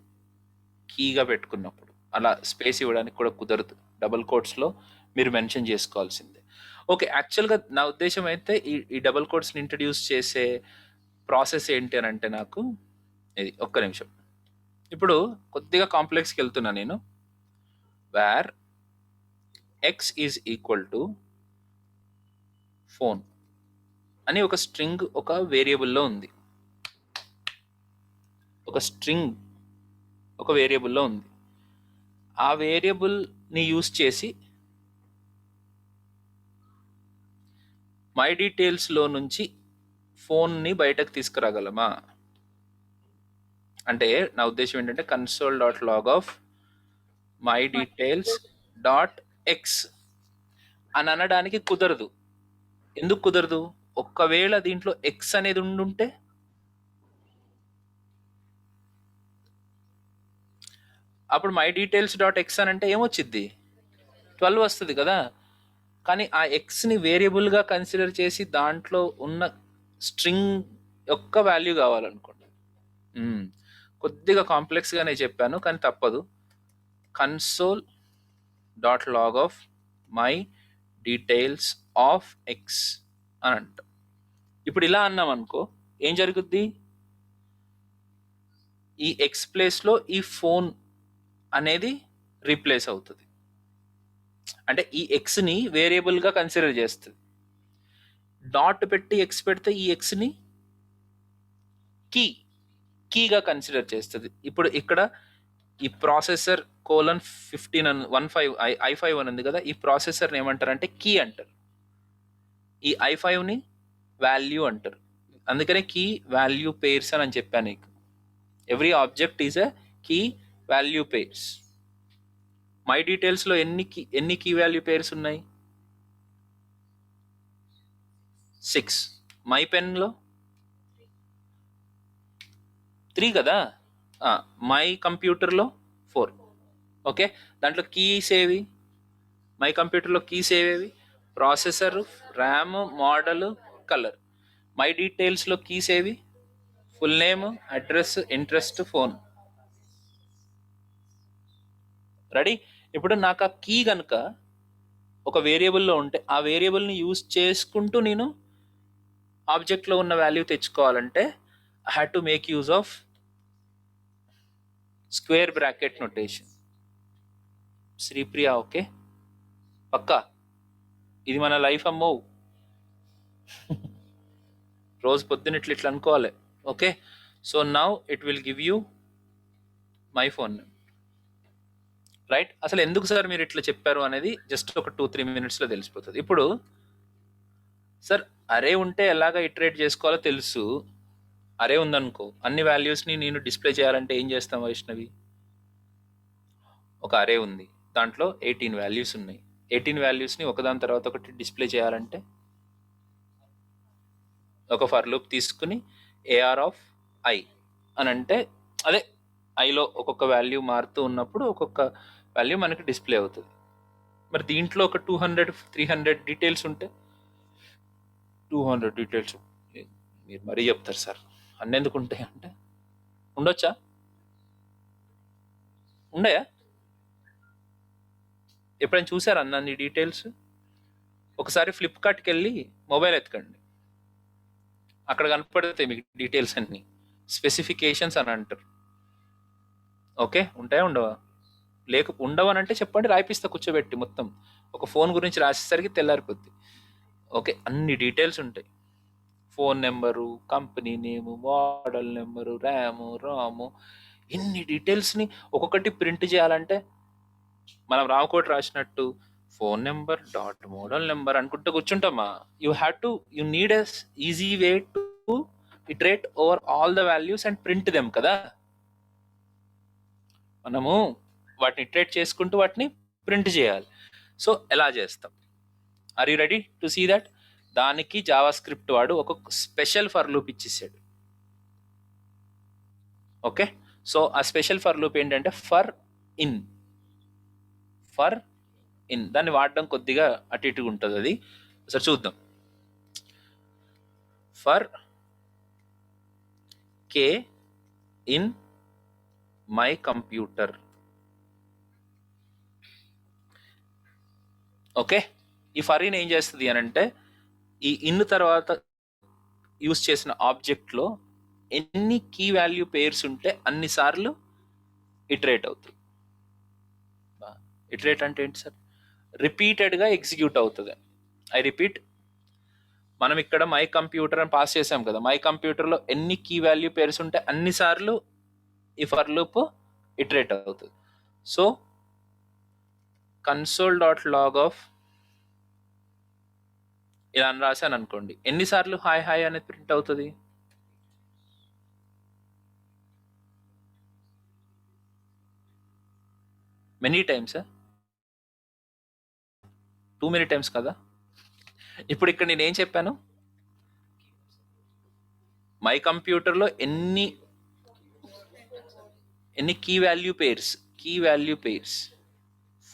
కీగా పెట్టుకున్నప్పుడు. అలా స్పేస్ ఇవ్వడానికి కూడా కుదరదు, డబుల్ కోట్స్లో మీరు మెన్షన్ చేసుకోవాల్సిందే. ఓకే, యాక్చువల్గా నా ఉద్దేశం అయితే ఈ డబుల్ కోట్స్ని ఇంట్రడ్యూస్ చేసే ప్రాసెస్ ఏంటి అని అంటే, నాకు ఇది ఒక్క నిమిషం. ఇప్పుడు కొద్దిగా కాంప్లెక్స్కి వెళ్తున్నా నేను. Var x is equal to phone అని ఒక స్ట్రింగ్ ఒక వేరియబుల్లో ఉంది. ఒక స్ట్రింగ్ ఒక వేరియబుల్లో ఉంది. ఆ వేరియబుల్ని యూజ్ చేసి మై డీటెయిల్స్లో నుంచి ఫోన్ని బయటకు తీసుకురాగలమా అంటే, నా ఉద్దేశం ఏంటంటే console dot log of my details dot x అని అనడానికి కుదరదు. ఎందుకు కుదరదు? ఒక్కవేళ దీంట్లో ఎక్స్ అనేది ఉండుంటే అప్పుడు మై డీటెయిల్స్ డాట్ ఎక్స్ అని అంటే ఏమొచ్చిద్ది? 12 వస్తుంది కదా. కానీ ఆ ఎక్స్ని వేరియబుల్గా కన్సిడర్ చేసి దాంట్లో ఉన్న స్ట్రింగ్ యొక్క వాల్యూ కావాలనుకోండి. కొద్దిగా కాంప్లెక్స్గానే చెప్పాను, కానీ తప్పదు. Console dot log of my details of x అని అంటాం. ఇప్పుడు ఇలా అన్నాం అనుకో, ఏం జరుగుద్ది? ఈ ఎక్స్ ప్లేస్లో ఈ ఫోన్ అనేది రీప్లేస్ అవుతుంది. అంటే ఈ ఎక్స్ని వేరియబుల్గా కన్సిడర్ చేస్తుంది. డాట్ పెట్టి ఎక్స్ పెడితే ఈ ఎక్స్ని కీగా కన్సిడర్ చేస్తుంది. ఇప్పుడు ఇక్కడ ఈ ప్రాసెసర్ :15 15 i5 అని ఉంది కదా, ఈ ప్రాసెసర్ని ఏమంటారంటే కీ అంటారు. ఈ i5ని వాల్యూ అంటారు. అందుకనే కీ వాల్యూ పేర్స్ అని చెప్పాను నీకు. Every object is a key value pairs. My డీటెయిల్స్లో ఎన్ని కీ వాల్యూ పేర్స్ ఉన్నాయి? 6. మై పెన్లో 3 కదా. మై కంప్యూటర్లో 4. ఓకే, దాంట్లో కీస్ ఏవి? మై కంప్యూటర్లో కీస్ ఏవేవి? Processor, RAM, model, colour. My డీటెయిల్స్లో కీస్ ఏవి? Full name, address, interest, phone. Ready? ఇప్పుడు నాకు ఆ కీ కనుక ఒక వేరియబుల్లో ఉంటే, ఆ వేరియబుల్ని యూజ్ చేసుకుంటూ నేను ఆబ్జెక్ట్లో ఉన్న వాల్యూ తెచ్చుకోవాలంటే I had to make use of square bracket notation. Sripriya, okay పక్కా, ఇది మన లైఫ్ అమ్మో. రోజు పొద్దున్న ఇట్లా అనుకోవాలి. Okay, so now it will give you my phone name. Right? అసలు ఎందుకు సార్ మీరు ఇట్లా చెప్పారు అనేది జస్ట్ ఒక 2-3 minutesలో తెలిసిపోతుంది. ఇప్పుడు సార్ అరే ఉంటే ఎలాగ ఇటరేట్ చేసుకోవాలో తెలుసు. అరే ఉందనుకో, అన్ని వాల్యూస్ని నేను డిస్ప్లే చేయాలంటే ఏం చేస్తాం వైష్ణవి? ఒక అరే ఉంది, దాంట్లో 18 వాల్యూస్ ఉన్నాయి. 18 వాల్యూస్ని ఒకదాని తర్వాత ఒకటి డిస్ప్లే చేయాలంటే ఒక ఫర్ లూప్ తీసుకుని ఏఆర్ ఆఫ్ ఐ అని అంటే, అదే ఐలో ఒక్కొక్క వాల్యూ మారుతూ ఉన్నప్పుడు ఒక్కొక్క వాల్యూ మనకి డిస్ప్లే అవుతుంది. మరి దీంట్లో ఒక 200-300 డీటెయిల్స్ ఉంటే 200 డీటెయిల్స్ మీరు మరీ చెప్తారు సార్, అన్నెందుకు ఉంటాయి అంటే ఉండొచ్చా? ఉండయా? ఎప్పుడైనా చూసారా అన్ని డీటెయిల్స్? ఒకసారి ఫ్లిప్కార్ట్కి వెళ్ళి మొబైల్ ఎత్తుకండి, అక్కడ కనపడతాయి మీకు డీటెయిల్స్ అన్ని. స్పెసిఫికేషన్స్ అని అంటారు. ఓకే, ఉంటాయా ఉండవా? ఉండవని అంటే చెప్పండి, రాయిపిస్తా కూర్చోబెట్టి మొత్తం. ఒక ఫోన్ గురించి రాసేసరికి తెల్లారిపోద్ది. ఓకే, అన్ని డీటెయిల్స్ ఉంటాయి. Phone number, company name, model number, RAM, రాము, ఇన్ని డీటెయిల్స్ని ఒక్కొక్కటి ప్రింట్ చేయాలంటే మనం రామకోటి రాసినట్టు phone number dot model number అనుకుంటే కూర్చుంటామా? You need a easy way to iterate over all the values and print them కదా. మనము వాటిని ఇటరేట్ చేసుకుంటూ వాటిని ప్రింట్ చేయాలి. సో ఎలా చేస్తాం? Are you ready to see that? దానికి జావా స్క్రిప్ట్ వాడు ఒక స్పెషల్ ఫర్ లూప్ ఇచ్చేసాడు. ఓకే, సో ఆ స్పెషల్ ఫర్ లూప్ ఏంటంటే ఫర్ ఇన్. దాన్ని వాడడం కొద్దిగా అటు ఇటుగా ఉంటుంది, అది ఒకసారి చూద్దాం. For k in my computer. Okay, ఈ ఫర్ ఇన్ ఏం చేస్తుంది అని అంటే, ఈ ఇన్ తర్వాత యూస్ చేసిన ఆబ్జెక్ట్లో ఎన్ని కీ వాల్యూ పేర్స్ ఉంటే అన్నిసార్లు ఇటరేట్ అవుతుంది. ఇటరేట్ అంటే ఏంటి సార్? రిపీటెడ్గా ఎగ్జిక్యూట్ అవుతుంది. ఐ రిపీట్, మనం ఇక్కడ మై కంప్యూటర్ అని పాస్ చేసాం కదా, మై కంప్యూటర్లో ఎన్ని కీ వాల్యూ పేర్స్ ఉంటే అన్నిసార్లు ఈ ఫర్ లూప్ ఇటరేట్ అవుతుంది. సో console.log ఆఫ్ ఇలా అని రాశాను అనుకోండి, ఎన్నిసార్లు హాయ్ హాయ్ అనేది ప్రింట్ అవుతుంది? Many times, too many times కదా. ఇప్పుడు ఇక్కడ నేను ఏం చెప్పాను? మై కంప్యూటర్లో ఎన్ని కీ వాల్యూ పేర్స్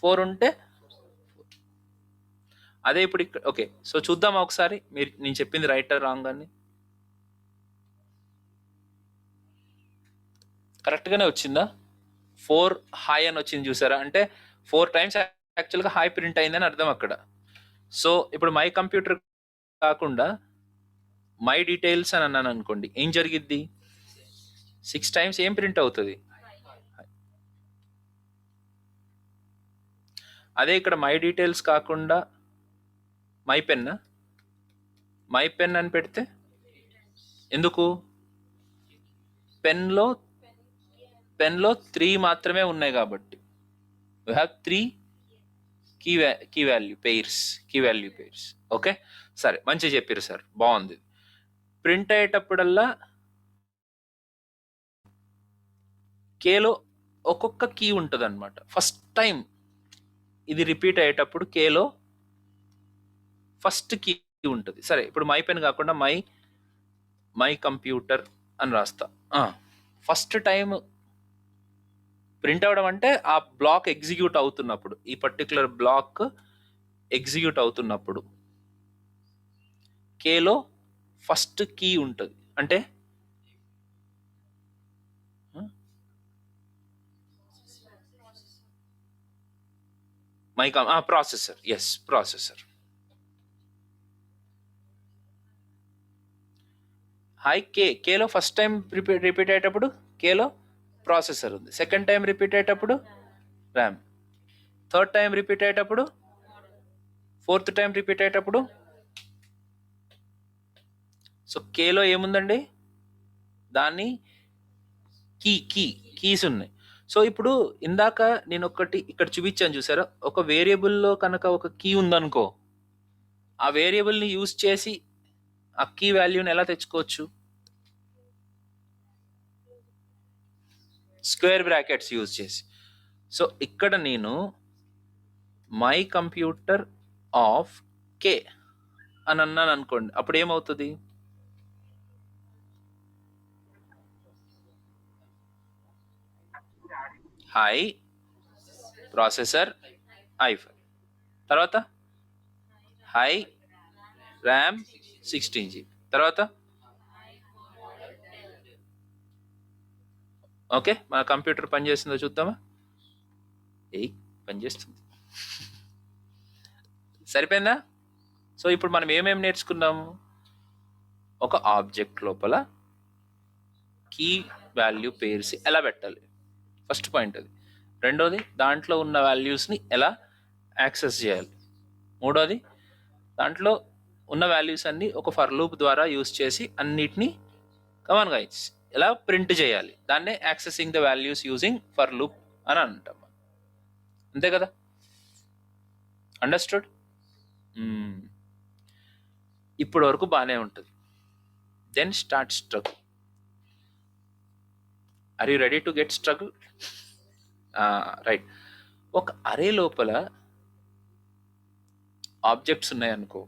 4 ఉంటే అదే ఇప్పుడు ఇక్కడ. ఓకే, సో చూద్దామా ఒకసారి నేను చెప్పింది రైట్ రాంగ్ అని. కరెక్ట్గానే వచ్చిందా? 4 హాయ్ అని వచ్చింది చూసారా? అంటే 4 టైమ్స్ యాక్చువల్గా హాయ్ ప్రింట్ అయిందని అర్థం అక్కడ. సో ఇప్పుడు మై కంప్యూటర్ కాకుండా మై డీటెయిల్స్ అని అన్నాను అనుకోండి, ఏం జరిగిద్ది? 6 టైమ్స్ ఏం ప్రింట్ అవుతుంది? అదే ఇక్కడ మై డీటెయిల్స్ కాకుండా మై పెన్ అని పెడితే, ఎందుకు? పెన్లో 3 మాత్రమే ఉన్నాయి కాబట్టి we have 3 key value pairs. Okay, సరే, మంచిగా చెప్పారు సార్, బాగుంది. ప్రింట్ అయ్యేటప్పుడల్లా కేలో ఒక్కొక్క కీ ఉంటుంది అనమాట. ఫస్ట్ టైం ఇది రిపీట్ అయ్యేటప్పుడు కేలో ఫస్ట్ కీ ఉంటుంది. సరే, ఇప్పుడు మై పెన్ కాకుండా మై కంప్యూటర్ అని రాస్తా. ఫస్ట్ టైం ప్రింట్ అవ్వడం అంటే ఆ బ్లాక్ ఎగ్జిక్యూట్ అవుతున్నప్పుడు, ఈ పర్టికులర్ బ్లాక్ ఎగ్జిక్యూట్ అవుతున్నప్పుడు కేలో ఫస్ట్ కీ ఉంటుంది. అంటే ప్రాసెసర్. Yes, processor. హాయ్ కేలో ఫస్ట్ టైం రిపీట్ అయ్యేటప్పుడు కేలో ప్రాసెసర్ ఉంది. సెకండ్ టైం రిపీట్ అయ్యేటప్పుడు ర్యామ్. థర్డ్ టైం రిపీట్ అయ్యేటప్పుడు, ఫోర్త్ టైం రిపీట్ అయ్యేటప్పుడు. సో కేలో ఏముందండి? దాన్ని కీస్ ఉన్నాయి. సో ఇప్పుడు ఇందాక నేను ఒకటి ఇక్కడ చూపించాను చూసారా, ఒక వేరియబుల్లో కనుక ఒక కీ ఉందనుకో, ఆ వేరియబుల్ని యూజ్ చేసి ఆ కీ వాల్యూని ఎలా తెచ్చుకోవచ్చు? స్క్వేర్ బ్రాకెట్స్ యూజ్ చేసి. సో ఇక్కడ నేను మై కంప్యూటర్ ఆఫ్ కే అని అన్నాను అనుకోండి, అప్పుడు ఏమవుతుంది? హై ప్రాసెసర్ i5, తర్వాత హై ర్యామ్ 16GB, తర్వాత ఓకే, మన కంప్యూటర్ పనిచేస్తుందో చూద్దామా? పనిచేస్తుంది. సరిపోయిందా? సో ఇప్పుడు మనం ఏమేమి నేర్చుకున్నాము? ఒక ఆబ్జెక్ట్ లోపల కీ వాల్యూ పేర్స్ ఎలా పెట్టాలి, ఫస్ట్ పాయింట్ అది. రెండోది, దాంట్లో ఉన్న వాల్యూస్ని ఎలా యాక్సెస్ చేయాలి. మూడోది, దాంట్లో ఉన్న వాల్యూస్ అన్ని ఒక ఫర్ లూప్ ద్వారా యూస్ చేసి అన్నిటినీ కమాన్ గైస్ ఎలా ప్రింట్ చేయాలి. దాన్నే accessing the values using for loop అని అంటాం. అంతే కదా? అండర్స్టూడ్? ఇప్పటి వరకు బాగానే ఉంటుంది. Then start struggle. Are you ready to get struggle? Right. ఒక అరే లోపల ఆబ్జెక్ట్స్ ఉన్నాయనుకో,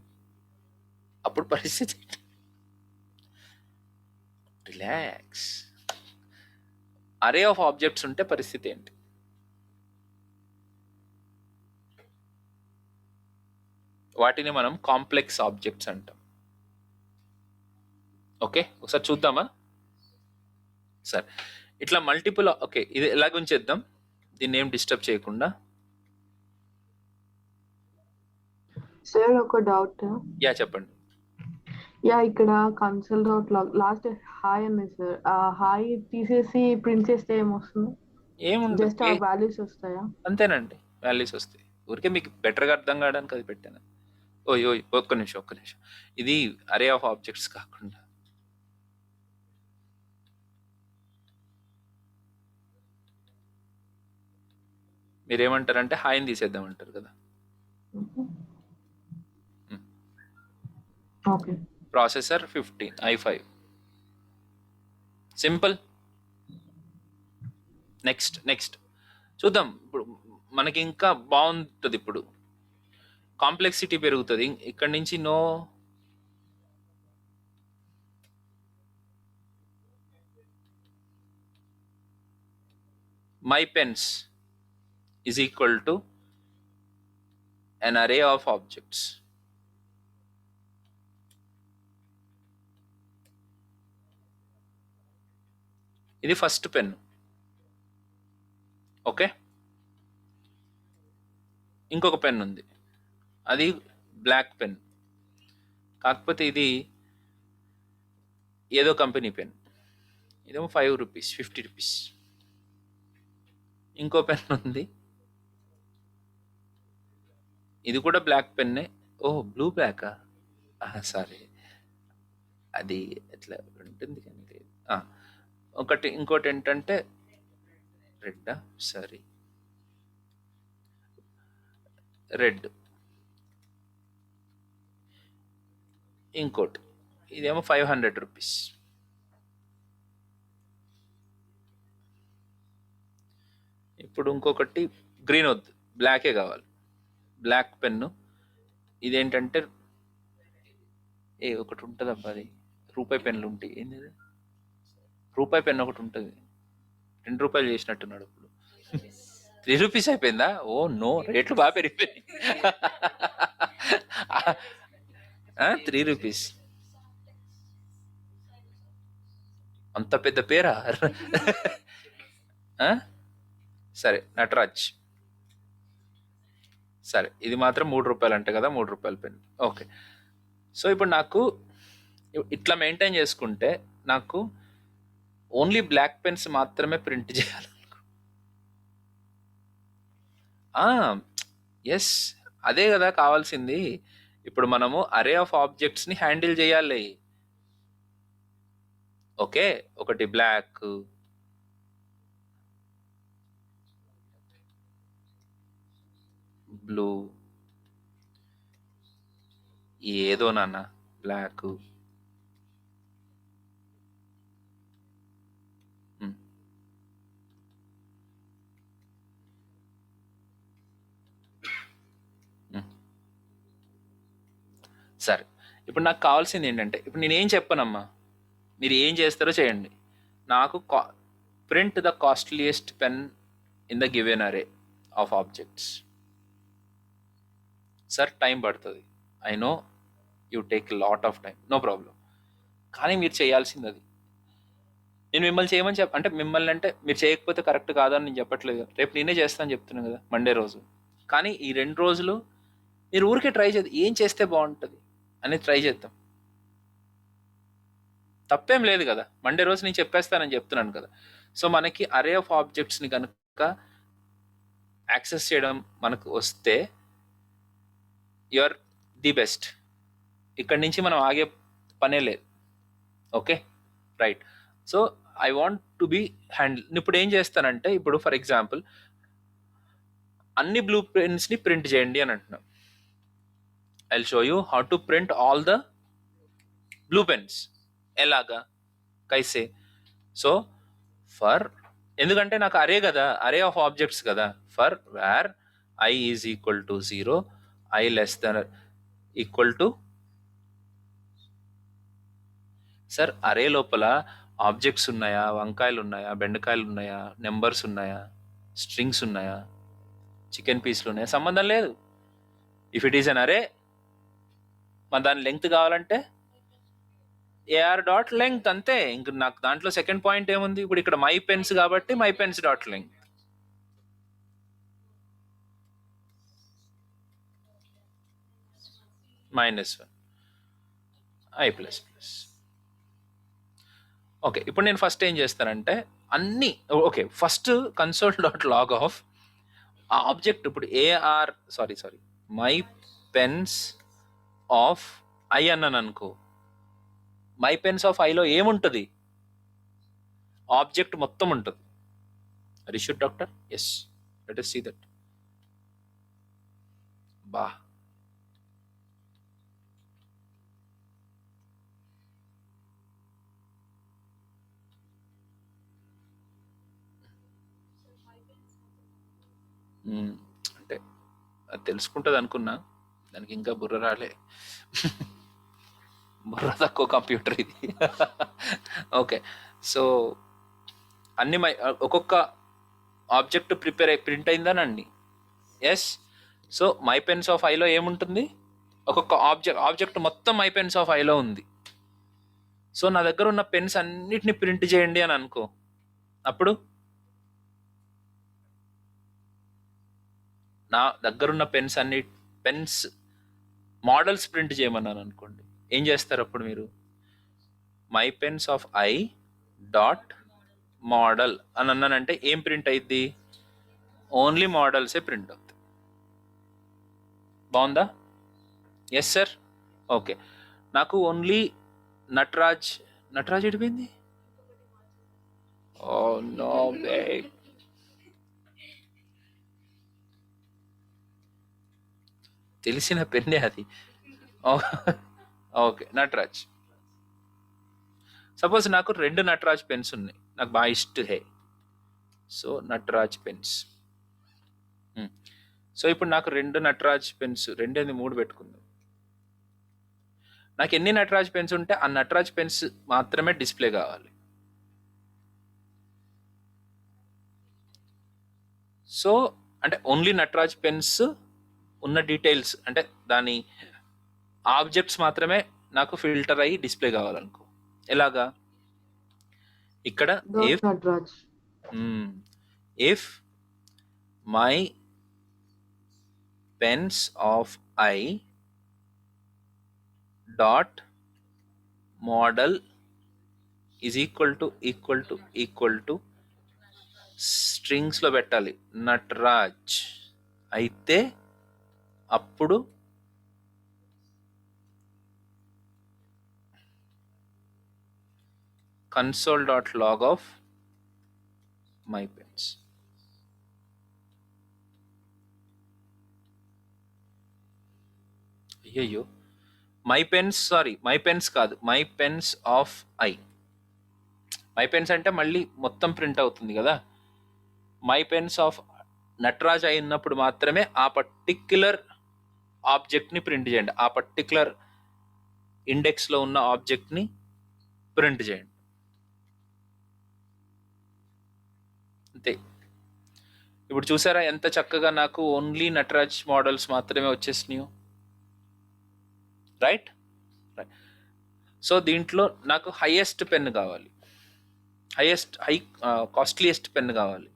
అప్పుడు పరిస్థితి రిలాక్స్. అరే ఆఫ్ ఆబ్జెక్ట్స్ ఉంటే పరిస్థితి ఏంటి? వాటిని మనం కాంప్లెక్స్ ఆబ్జెక్ట్స్ అంటాం. ఓకే, ఒకసారి చూద్దామా? సరే, ఇట్లా మల్టిపుల్. ఓకే, ఇది ఎలాగ ఉంచేద్దాం, దీన్ని ఏం డిస్టర్బ్ చేయకుండా. సార్ ఒక డౌట్. యా, చెప్పండి. ఇక్కడ కన్సోల్ డౌట్ లాస్ట్ హాయ్ అన్నాయి సార్. ఆ హాయ్ తీసేసి ప్రింట్ చేస్తే ఏమొస్తుంది? ఏముండదు, జస్ట్ ఆ వాల్యూస్ వస్తాయా? అంతేనండి, వాల్యూస్ వస్తాయి. ఊరికే మీకు బెటర్గా అర్థం కావడానికి అది పెట్టాను. ఓయ్ ఒక్క నిమిషం. ఇది అరే ఆఫ్ ఆబ్జెక్ట్స్ కాకుండా మీరేమంటారంటే హాయిని తీసేద్దామంటారు కదా. Okay. Processor 15 i5. Simple. Next చూద్దాం. ఇప్పుడు మనకి ఇంకా బాగుంటుంది. ఇప్పుడు కాంప్లెక్సిటీ పెరుగుతుంది. ఇక్కడ నుంచి now my pens is equal to an array of objects. ఇది ఫస్ట్ పెన్. ఓకే, ఇంకొక పెన్ ఉంది, అది బ్లాక్ పెన్. కాకపోతే ఇది ఏదో కంపెనీ పెన్. ఇదేమో 5 రూపీస్, 50 రూపీస్. ఇంకో పెన్ ఉంది, ఇది కూడా బ్లాక్ పెన్నే. ఓహ్, బ్లూ బ్లాకా? సారీ, అది ఎట్లా ఉంటుంది కానీ. ఇంకోటి ఏంటంటే రెడ్డా? Sorry, red. ఇంకోటి, ఇదేమో 500 రూపీస్. ఇప్పుడు ఇంకొకటి గ్రీన్ వద్దు, బ్లాకే కావాలి. Black pen. ఇదేంటంటే ఒకటి ఉంటుంది అబ్బా, అది రూపాయి పెన్నులు ఉంటాయి. ఏంది అది? రూపాయి పెన్ను ఒకటి ఉంటుంది, 2 రూపాయలు చేసినట్టున్నాడు ఇప్పుడు. 3 రూపీస్ అయిపోయిందా? ఓ నో, రేట్లు బాగా పెరిగిపోయింది. 3 రూపీస్, అంత పెద్ద పేరా? సరే, నటరాజ్. సరే, ఇది మాత్రం 3 రూపాయలు అంట కదా, 3 రూపాయల పెన్. ఓకే, సో ఇప్పుడు నాకు ఇట్లా మెయింటైన్ చేసుకుంటే నాకు ఓన్లీ బ్లాక్ పెన్స్ మాత్రమే ప్రింట్ చేయాలి. ఎస్, అదే కదా కావాల్సింది. ఇప్పుడు మనము అరే ఆఫ్ ఆబ్జెక్ట్స్ని హ్యాండిల్ చేయాలి. ఓకే, ఒకటి బ్లాక్, బ్లూ, ఏదో నాన్న, బ్లాక్, సరే. ఇప్పుడు నాకు కావాల్సింది ఏంటంటే, ఇప్పుడు నేనేం చెప్పనమ్మా, మీరు ఏం చేస్తారో చేయండి. నాకు print the costliest pen in the given array of objects. Sir, time పడుతుంది, I know you take lot of time, no problem. కానీ మీరు చేయాల్సింది అది. నేను మిమ్మల్ని చేయమని అంటే మిమ్మల్ని అంటే మీరు చేయకపోతే కరెక్ట్ కాదని నేను చెప్పట్లేదు. రేపు నేనే చేస్తాను చెప్తున్నాను కదా, మండే రోజు. కానీ ఈ 2 రోజులు మీరు ఊరికే ట్రై చేద్దాం, ఏం చేస్తే బాగుంటుంది అనేది ట్రై చేద్దాం. తప్పేం లేదు కదా, మండే రోజు నేను చెప్పేస్తానని చెప్తున్నాను కదా. సో మనకి అరే ఆఫ్ ఆబ్జెక్ట్స్ని కనుక యాక్సెస్ చేయడం మనకు వస్తే యూఆర్ ది బెస్ట్. ఇక్కడి నుంచి మనం ఆగే పనే లేదు. Okay, right. So I want to be handle. ఇప్పుడు ఏం చేస్తానంటే, ఇప్పుడు ఫర్ ఎగ్జాంపుల్ అన్ని బ్లూ పెన్స్ని ప్రింట్ చేయండి అని అంటున్నాం. I'll show you how to print all the blue pens. ఎలాగా కైసే? సో ఫర్, ఎందుకంటే నాకు అరే కదా, అరే ఆఫ్ ఆబ్జెక్ట్స్ కదా. For where I is equal to 0, I less than equal to, sir అరే లోపల ఆబ్జెక్ట్స్ ఉన్నాయా, వంకాయలు ఉన్నాయా, బెండకాయలు ఉన్నాయా, నెంబర్స్ ఉన్నాయా, స్ట్రింగ్స్ ఉన్నాయా, చికెన్ పీస్లు ఉన్నాయా, సంబంధం లేదు. ఇఫ్ ఇట్ ఈస్ అన్ అరే, మన దాని లెంగ్త్ కావాలంటే ఏఆర్ డాట్ లెంగ్త్ అంతే. ఇంక నాకు దాంట్లో సెకండ్ పాయింట్ ఏముంది? ఇప్పుడు ఇక్కడ మై పెన్స్ కాబట్టి my pens dot length. -1 i plus plus. Okay, ఇప్పుడు నేను ఫస్ట్ ఏం చేస్తానంటే అన్నీ okay, first console dot log of ఆ ఆబ్జెక్ట్. ఇప్పుడు sorry my pens of i అన్నాను అనుకో, మై పెన్స్ ఆఫ్ ఐలో ఏముంటుంది? ఆబ్జెక్ట్ మొత్తం ఉంటుంది. రిషుడ్ doctor, yes, let us see that. బా, అంటే అది తెలుసుకుంటుంది అనుకున్నా, దానికి ఇంకా బుర్ర రాలే. బుర్ర తక్కువ కంప్యూటర్ ఇది. ఓకే, సో అన్ని ఒక్కొక్క ఆబ్జెక్ట్ ప్రింట్ అయిందానండి. Yes, so my pens of ఐలో ఏముంటుంది? ఒక్కొక్క ఆబ్జెక్ట్ మొత్తం మై పెన్స్ ఆఫ్ ఐలో ఉంది. సో నా దగ్గర ఉన్న పెన్స్ అన్నిటిని ప్రింట్ చేయండి అని అనుకో, అప్పుడు నా దగ్గరున్న పెన్స్ మోడల్స్ ప్రింట్ చేయమన్నాను అనుకోండి, ఏం చేస్తారు అప్పుడు మీరు? My pens of I dot model అని అన్నానంటే ఏం ప్రింట్ అయింది? ఓన్లీ మోడల్సే ప్రింట్ అవుతాయి. బాగుందా? Yes sir. ఓకే, నాకు ఓన్లీ నటరాజ్ ఎడిపోయింది. Oh no way. తెలిసిన పెన్నే అది. ఓకే, నటరాజ్. సపోజ్ నాకు 2 నటరాజ్ పెన్స్ ఉన్నాయి, నాకు బాగా ఇష్టం hey. So Nataraj pens. So ఇప్పుడు నాకు 2 నటరాజ్ పెన్స్, 3 పెట్టుకుందాం. నాకు ఎన్ని నటరాజ్ పెన్స్ ఉంటే ఆ నటరాజ్ పెన్స్ మాత్రమే డిస్ప్లే కావాలి. సో అంటే ఓన్లీ నటరాజ్ పెన్స్ ఉన్న డీటెయిల్స్, అంటే దాని ఆబ్జెక్ట్స్ మాత్రమే నాకు ఫిల్టర్ అయ్యి డిస్ప్లే కావాలనుకో. ఎలాగా? ఇక్కడ if my pens of I dot model is equal to స్ట్రింగ్స్లో పెట్టాలి నటరాజ్ అయితే అప్పుడు console dot log of my pens. అయ్యయ్యో, మై పెన్స్ కాదు, my pens of I. My pens అంటే మళ్ళీ మొత్తం ప్రింట్ అవుతుంది కదా. మై పెన్స్ ఆఫ్ నటరాజ్ అయినప్పుడు మాత్రమే ఆ పర్టిక్యులర్ ఆబ్జెక్ట్ని ప్రింట్ చేయండి, ఆ పర్టిక్యులర్ ఇండెక్స్లో ఉన్న ఆబ్జెక్ట్ని ప్రింట్ చేయండి. అంతే. ఇప్పుడు చూసారా ఎంత చక్కగా నాకు ఓన్లీ నటరాజ్ మోడల్స్ మాత్రమే వచ్చేసినాయో. రైట్. సో దీంట్లో నాకు హైయెస్ట్ పెన్ కావాలి, కాస్ట్లీయెస్ట్ పెన్ కావాలి.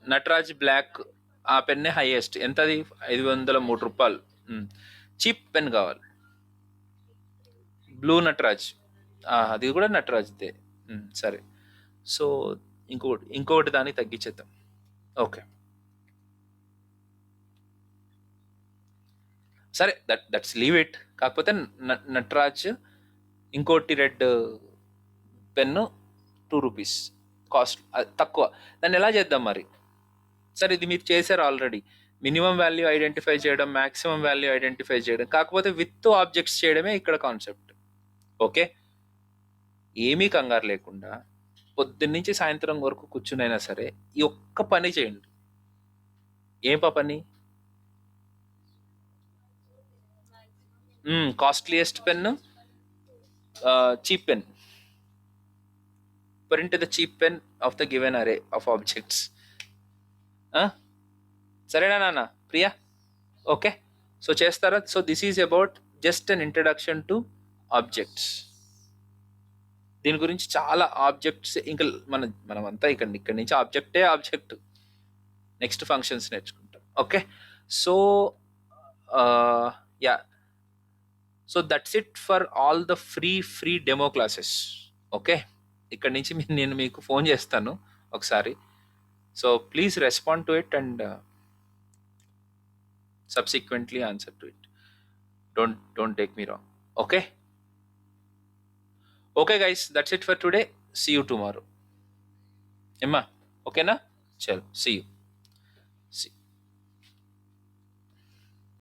నటరాజ్ బ్లాక్, ఆ పెన్నే హైయెస్ట్. ఎంతది? 503 రూపాయలు. చీప్ పెన్ కావాలి. బ్లూ నటరాజ్, అది కూడా నటరాజ్దే. సరే, సో ఇంకొకటి దాన్ని తగ్గించేద్దాం. ఓకే, సరే, దట్స్ లీవ్ ఇట్. కాకపోతే నటరాజ్ ఇంకోటి రెడ్ పెన్ను 2 రూపీస్ కాస్ట్, తక్కువ. దాన్ని ఎలా చేద్దాం మరి? సరే, ఇది మీరు చేశారు ఆల్రెడీ. మినిమం వాల్యూ ఐడెంటిఫై చేయడం, మాక్సిమం వాల్యూ ఐడెంటిఫై చేయడం, కాకపోతే విత్ ఆబ్జెక్ట్స్ చేయడమే ఇక్కడ కాన్సెప్ట్. ఓకే, ఏమీ కంగారు లేకుండా పొద్దున్నుంచి సాయంత్రం వరకు కూర్చునైనా సరే ఈ ఒక్క పని చేయండి. ఏం పని? Costliest pen, cheap pen. print the cheap pen of the given array of objects. సరేనా నాన్న ప్రియా? ఓకే, సో చేస్తారా? So this is about just an introduction to objects. దీని గురించి చాలా ఆబ్జెక్ట్స్ ఇంకా మనమంతా ఇక్కడి నుంచి ఆబ్జెక్ట్ నెక్స్ట్ ఫంక్షన్స్ నేర్చుకుంటాం. Okay, so yeah, so that's it for all the free demo classes. Okay, ఇక్కడ నుంచి నేను మీకు ఫోన్ చేస్తాను ఒకసారి. So please respond to it and subsequently answer to it. Don't take me wrong. Okay, okay guys, that's it for today. See you tomorrow. ఎమ్మా ఓకేనా? చలో, see you.